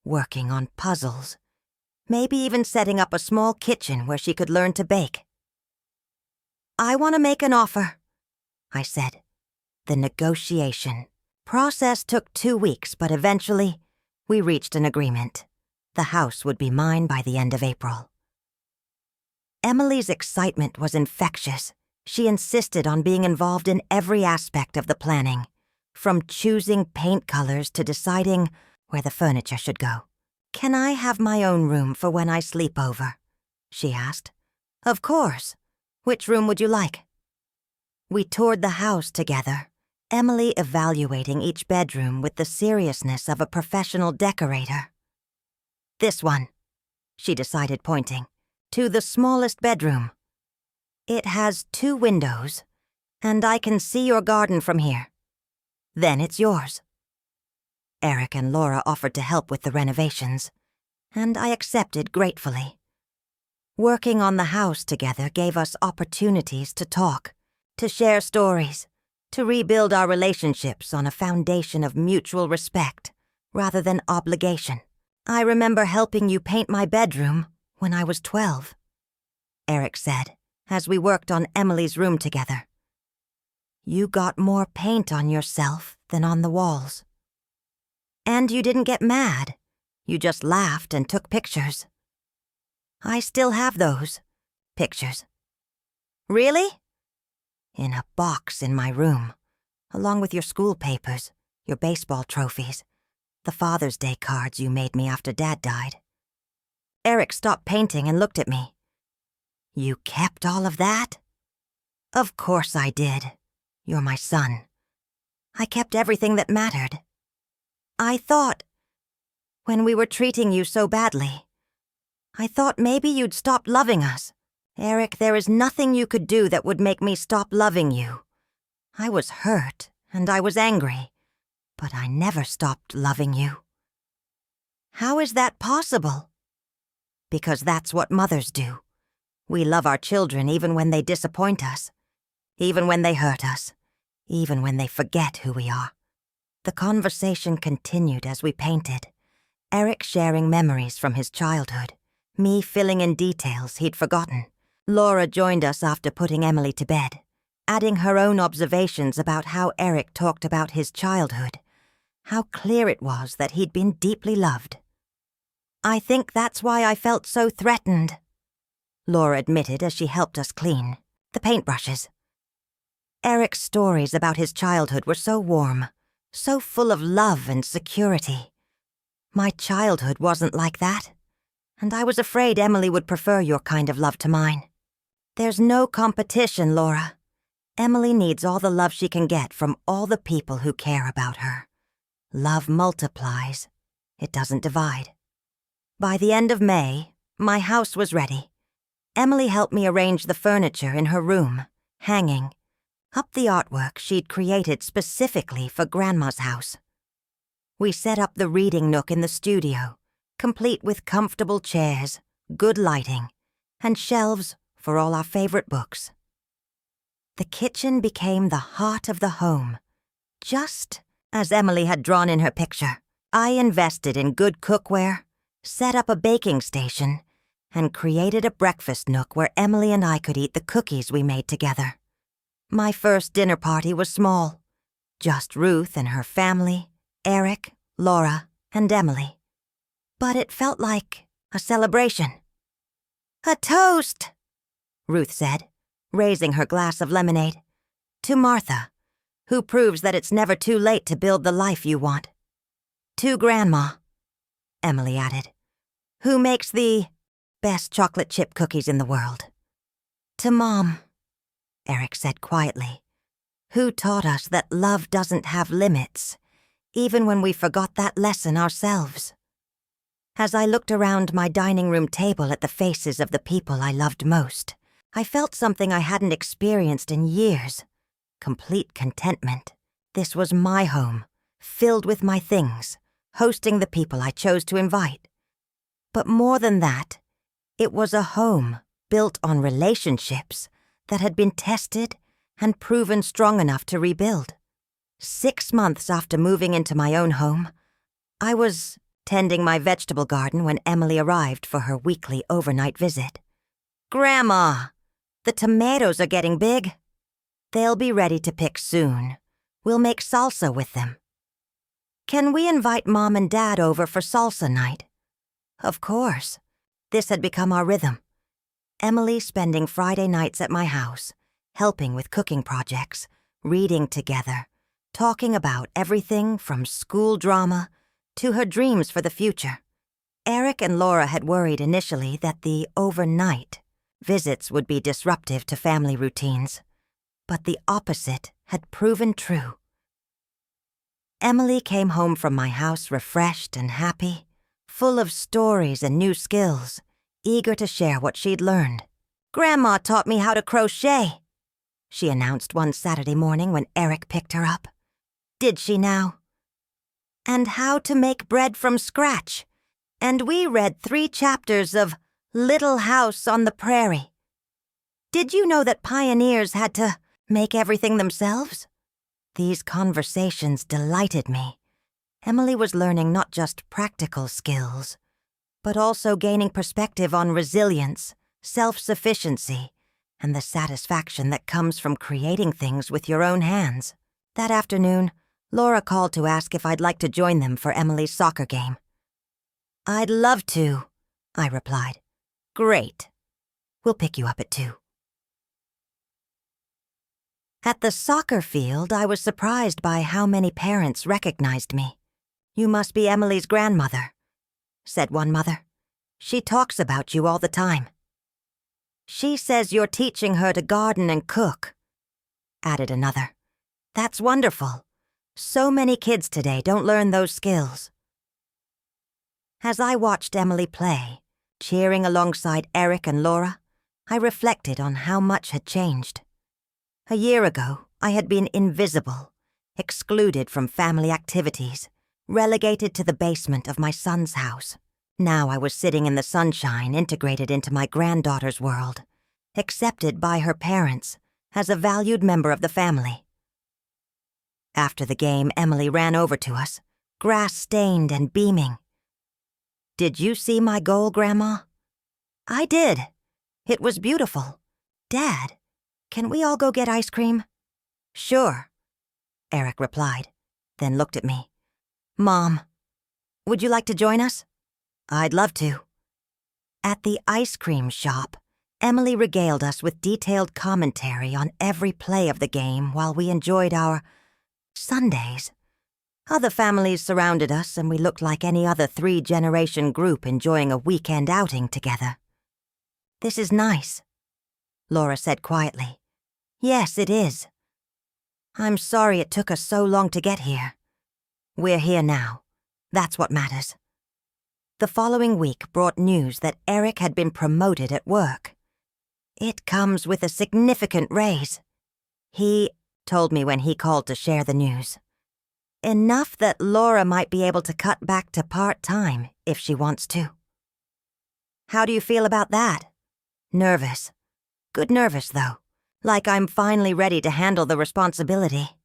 working on puzzles, maybe even setting up a small kitchen where she could learn to bake. I want to make an offer, I said. The negotiation process took 2 weeks, but eventually we reached an agreement. The house would be mine by the end of April. Emily's excitement was infectious. She insisted on being involved in every aspect of the planning, from choosing paint colors to deciding where the furniture should go. Can I have my own room for when I sleep over? She asked. Of course. Which room would you like? We toured the house together, Emily evaluating each bedroom with the seriousness of a professional decorator. This one, she decided, pointing to the smallest bedroom. It has 2 windows, and I can see your garden from here. Then it's yours. Eric and Laura offered to help with the renovations, and I accepted gratefully. Working on the house together gave us opportunities to talk, to share stories, to rebuild our relationships on a foundation of mutual respect rather than obligation. I remember helping you paint my bedroom when I was 12, Eric said, as we worked on Emily's room together. You got more paint on yourself than on the walls. And you didn't get mad. You just laughed and took pictures. I still have those pictures. Really? In a box in my room, along with your school papers, your baseball trophies, the Father's Day cards you made me after Dad died. Eric stopped painting and looked at me. You kept all of that? Of course I did. You're my son. I kept everything that mattered. I thought, when we were treating you so badly, I thought maybe you'd stop loving us. Eric, there is nothing you could do that would make me stop loving you. I was hurt and I was angry, but I never stopped loving you. How is that possible? Because that's what mothers do. We love our children even when they disappoint us, even when they hurt us, even when they forget who we are. The conversation continued as we painted, Eric sharing memories from his childhood, me filling in details he'd forgotten. Laura joined us after putting Emily to bed, adding her own observations about how Eric talked about his childhood, how clear it was that he'd been deeply loved. I think that's why I felt so threatened, Laura admitted as she helped us clean the paintbrushes. Eric's stories about his childhood were so warm, so full of love and security. My childhood wasn't like that, and I was afraid Emily would prefer your kind of love to mine. There's no competition, Laura. Emily needs all the love she can get from all the people who care about her. Love multiplies. It doesn't divide. By the end of May, my house was ready. Emily helped me arrange the furniture in her room, hanging up the artwork she'd created specifically for Grandma's house. We set up the reading nook in the studio, complete with comfortable chairs, good lighting, and shelves for all our favorite books. The kitchen became the heart of the home, just as Emily had drawn in her picture. I invested in good cookware, set up a baking station, and created a breakfast nook where Emily and I could eat the cookies we made together. My first dinner party was small, just Ruth and her family, Eric, Laura, and Emily. But it felt like a celebration. A toast, Ruth said, raising her glass of lemonade, to Martha, who proves that it's never too late to build the life you want. To Grandma, Emily added, who makes the best chocolate chip cookies in the world. To Mom, Eric said quietly, who taught us that love doesn't have limits, even when we forgot that lesson ourselves. As I looked around my dining room table at the faces of the people I loved most, I felt something I hadn't experienced in years. Complete contentment. This was my home, filled with my things, hosting the people I chose to invite. But more than that, it was a home built on relationships that had been tested and proven strong enough to rebuild. 6 months after moving into my own home, I was tending my vegetable garden when Emily arrived for her weekly overnight visit. Grandma, the tomatoes are getting big. They'll be ready to pick soon. We'll make salsa with them. Can we invite Mom and Dad over for salsa night? Of course. This had become our rhythm. Emily spending Friday nights at my house, helping with cooking projects, reading together, talking about everything from school drama to her dreams for the future. Eric and Laura had worried initially that the overnight visits would be disruptive to family routines, but the opposite had proven true. Emily came home from my house refreshed and happy, full of stories and new skills, eager to share what she'd learned. Grandma taught me how to crochet, she announced one Saturday morning when Eric picked her up. Did she now? And how to make bread from scratch. And we read 3 chapters of Little House on the Prairie. Did you know that pioneers had to make everything themselves? These conversations delighted me. Emily was learning not just practical skills, but also gaining perspective on resilience, self-sufficiency, and the satisfaction that comes from creating things with your own hands. That afternoon, Laura called to ask if I'd like to join them for Emily's soccer game. I'd love to, I replied. Great. We'll pick you up at 2. At the soccer field, I was surprised by how many parents recognized me. "You must be Emily's grandmother," said one mother. "She talks about you all the time." "She says you're teaching her to garden and cook," added another. "That's wonderful. So many kids today don't learn those skills." As I watched Emily play, cheering alongside Eric and Laura, I reflected on how much had changed. A year ago, I had been invisible, excluded from family activities, relegated to the basement of my son's house. Now I was sitting in the sunshine, integrated into my granddaughter's world, accepted by her parents as a valued member of the family. After the game, Emily ran over to us, grass-stained and beaming. "Did you see my goal, Grandma?" "I did. It was beautiful. Dad, can we all go get ice cream?" "Sure," Eric replied, then looked at me. "Mom, would you like to join us?" "I'd love to." At the ice cream shop, Emily regaled us with detailed commentary on every play of the game while we enjoyed our sundaes. Other families surrounded us, and we looked like any other 3-generation group enjoying a weekend outing together. "This is nice," Laura said quietly. "Yes, it is. I'm sorry it took us so long to get here. We're here now. That's what matters." The following week brought news that Eric had been promoted at work. It comes with a significant raise. He told me when he called to share the news. Enough that Laura might be able to cut back to part-time if she wants to. "How do you feel about that?" "Nervous. Good nervous, though. Like I'm finally ready to handle the responsibility."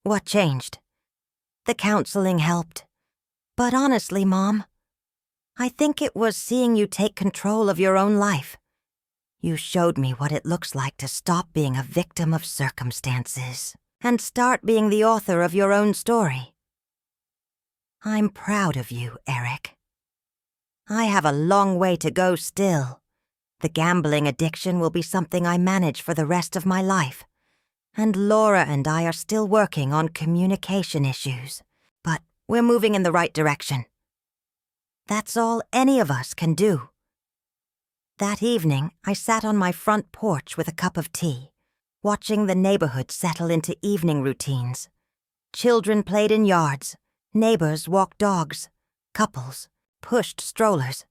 "What changed?" "The counseling helped. But honestly, Mom, I think it was seeing you take control of your own life. You showed me what it looks like to stop being a victim of circumstances and start being the author of your own story. I'm proud of you, Eric. I have a long way to go still. The gambling addiction will be something I manage for the rest of my life, and Laura and I are still working on communication issues, but we're moving in the right direction. That's all any of us can do." That evening, I sat on my front porch with a cup of tea, watching the neighborhood settle into evening routines. Children played in yards, neighbors walked dogs, couples pushed strollers.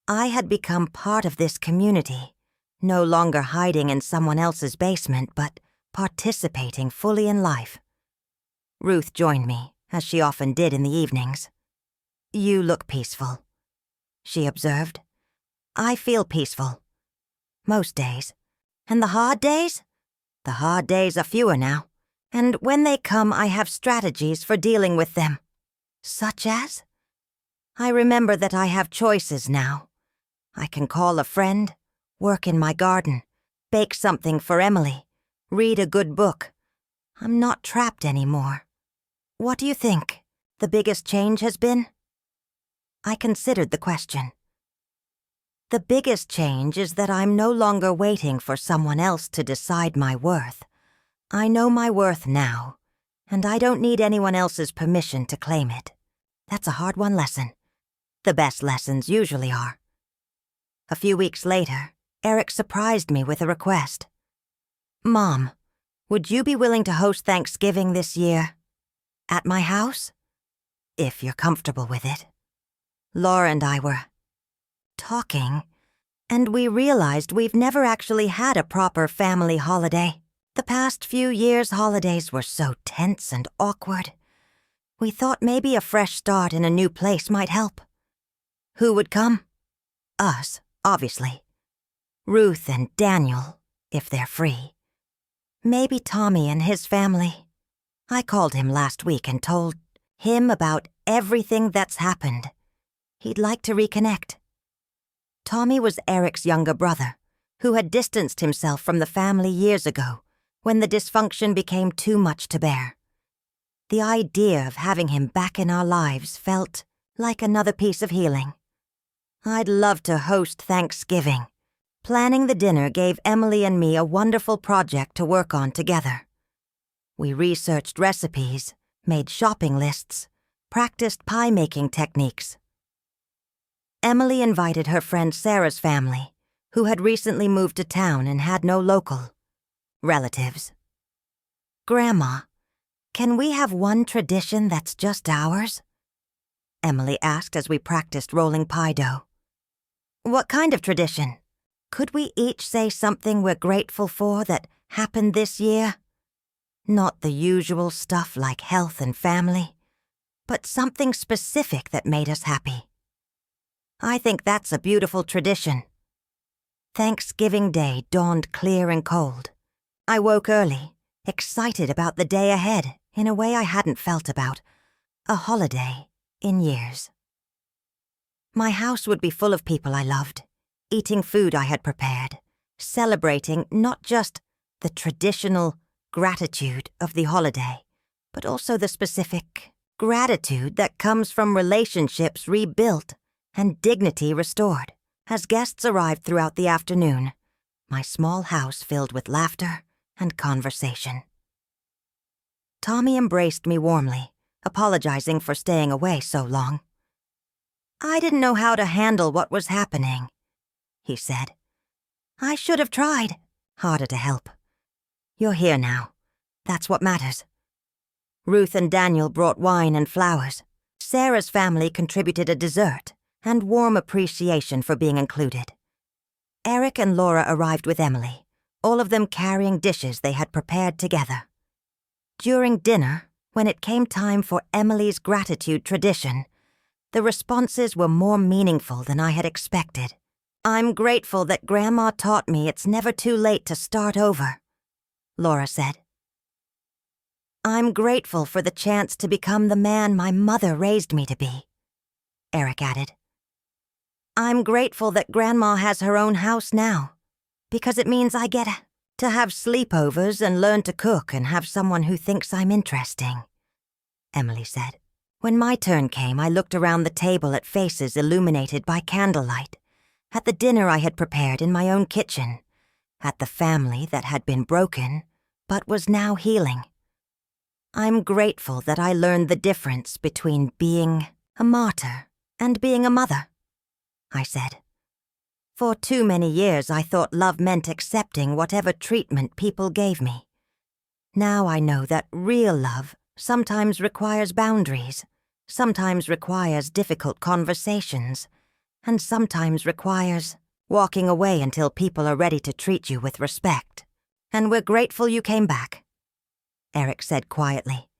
I had become part of this community, no longer hiding in someone else's basement, but participating fully in life. Ruth joined me, as she often did in the evenings. "You look peaceful," she observed. "I feel peaceful. Most days. And the hard days? The hard days are fewer now. And when they come, I have strategies for dealing with them. Such as? I remember that I have choices now. I can call a friend, work in my garden, bake something for Emily, read a good book. I'm not trapped anymore. What do you think the biggest change has been?" I considered the question. The biggest change is that I'm no longer waiting for someone else to decide my worth. I know my worth now, and I don't need anyone else's permission to claim it. That's a hard one lesson. The best lessons usually are. A few weeks later, Eric surprised me with a request. "Mom, would you be willing to host Thanksgiving this year? At my house? If you're comfortable with it." Laura and I were talking, and we realized we've never actually had a proper family holiday. The past few years' holidays were so tense and awkward. We thought maybe a fresh start in a new place might help. Who would come? Us, obviously. Ruth and Daniel, if they're free. Maybe Tommy and his family. I called him last week and told him about everything that's happened. He'd like to reconnect. Tommy was Eric's younger brother, who had distanced himself from the family years ago when the dysfunction became too much to bear. The idea of having him back in our lives felt like another piece of healing. I'd love to host Thanksgiving. Planning the dinner gave Emily and me a wonderful project to work on together. We researched recipes, made shopping lists, practiced pie-making techniques. Emily invited her friend Sarah's family, who had recently moved to town and had no local relatives. "Grandma, can we have one tradition that's just ours?" Emily asked as we practiced rolling pie dough. "What kind of tradition? Could we each say something we're grateful for that happened this year? Not the usual stuff like health and family, but something specific that made us happy." "I think that's a beautiful tradition." Thanksgiving Day dawned clear and cold. I woke early, excited about the day ahead in a way I hadn't felt about a holiday in years. My house would be full of people I loved, eating food I had prepared, celebrating not just the traditional gratitude of the holiday, but also the specific gratitude that comes from relationships rebuilt and dignity restored. As guests arrived throughout the afternoon, my small house filled with laughter and conversation. Tommy embraced me warmly, apologizing for staying away so long. "I didn't know how to handle what was happening," he said. "I should have tried harder to help. You're here now. That's what matters." Ruth and Daniel brought wine and flowers. Sarah's family contributed a dessert and warm appreciation for being included. Eric and Laura arrived with Emily, all of them carrying dishes they had prepared together. During dinner, when it came time for Emily's gratitude tradition, the responses were more meaningful than I had expected. "I'm grateful that Grandma taught me it's never too late to start over," Laura said. "I'm grateful for the chance to become the man my mother raised me to be," Eric added. "I'm grateful that Grandma has her own house now, because it means I get to have sleepovers and learn to cook and have someone who thinks I'm interesting," Emily said. When my turn came, I looked around the table at faces illuminated by candlelight, at the dinner I had prepared in my own kitchen, at the family that had been broken but was now healing. I'm grateful that I learned the difference between being a martyr and being a mother, I said. For too many years I thought love meant accepting whatever treatment people gave me. Now I know that real love sometimes requires boundaries, sometimes requires difficult conversations, and sometimes requires walking away until people are ready to treat you with respect. "And we're grateful you came back," Eric said quietly.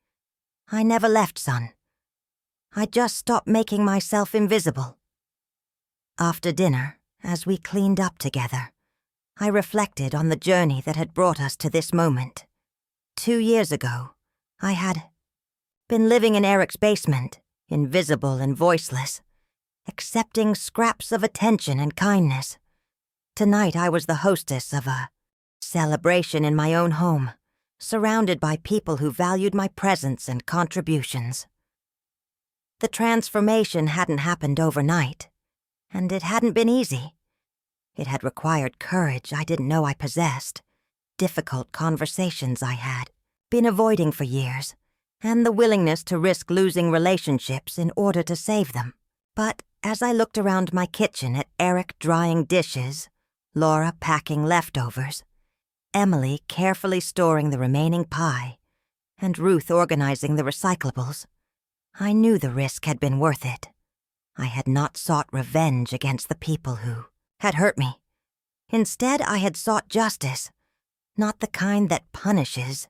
"I never left, son. I just stopped making myself invisible." After dinner, as we cleaned up together, I reflected on the journey that had brought us to this moment. 2 years ago, I had been living in Eric's basement, invisible and voiceless, accepting scraps of attention and kindness. Tonight I was the hostess of a celebration in my own home, surrounded by people who valued my presence and contributions. The transformation hadn't happened overnight, and it hadn't been easy. It had required courage I didn't know I possessed, difficult conversations I had been avoiding for years, and the willingness to risk losing relationships in order to save them. But as I looked around my kitchen at Eric drying dishes, Laura packing leftovers, Emily carefully storing the remaining pie, and Ruth organizing the recyclables, I knew the risk had been worth it. I had not sought revenge against the people who had hurt me. Instead, I had sought justice, not the kind that punishes,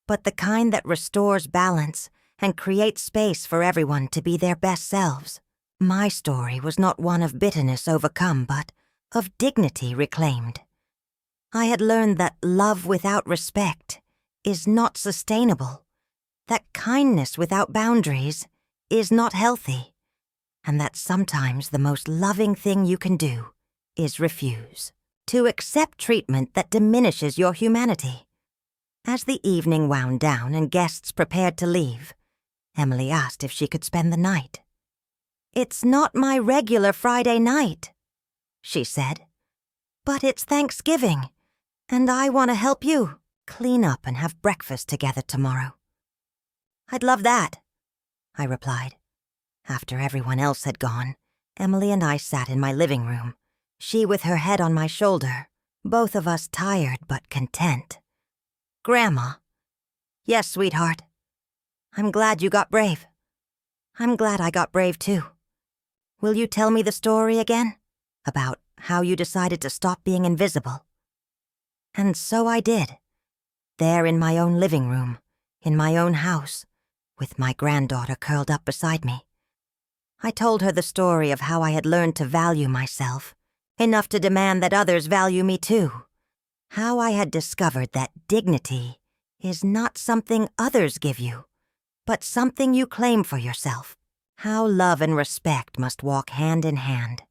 but the kind that restores balance and creates space for everyone to be their best selves. My story was not one of bitterness overcome, but of dignity reclaimed. I had learned that love without respect is not sustainable, that kindness without boundaries is not healthy, and that sometimes the most loving thing you can do is refuse, to accept treatment that diminishes your humanity. As the evening wound down and guests prepared to leave, Emily asked if she could spend the night. "It's not my regular Friday night," she said, "but it's Thanksgiving, and I want to help you clean up and have breakfast together tomorrow." "I'd love that," I replied. After everyone else had gone, Emily and I sat in my living room, she with her head on my shoulder, both of us tired but content. "Grandma." "Yes, sweetheart." "I'm glad you got brave." "I'm glad I got brave too. Will you tell me the story again? About how you decided to stop being invisible?" And so I did. There in my own living room, in my own house, with my granddaughter curled up beside me. I told her the story of how I had learned to value myself, enough to demand that others value me too. How I had discovered that dignity is not something others give you, but something you claim for yourself. How love and respect must walk hand in hand,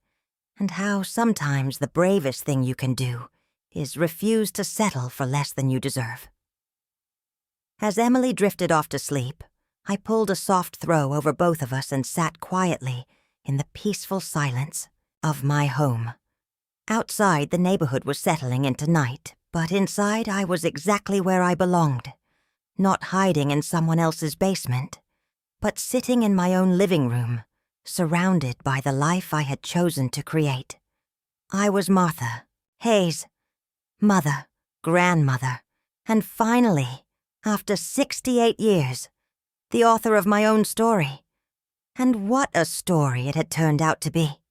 and how sometimes the bravest thing you can do is refuse to settle for less than you deserve. As Emily drifted off to sleep, I pulled a soft throw over both of us and sat quietly in the peaceful silence of my home. Outside, the neighborhood was settling into night, but inside I was exactly where I belonged, not hiding in someone else's basement, but sitting in my own living room, surrounded by the life I had chosen to create. I was Martha, Hayes, mother, grandmother, and finally, after 68 years, the author of my own story. And what a story it had turned out to be.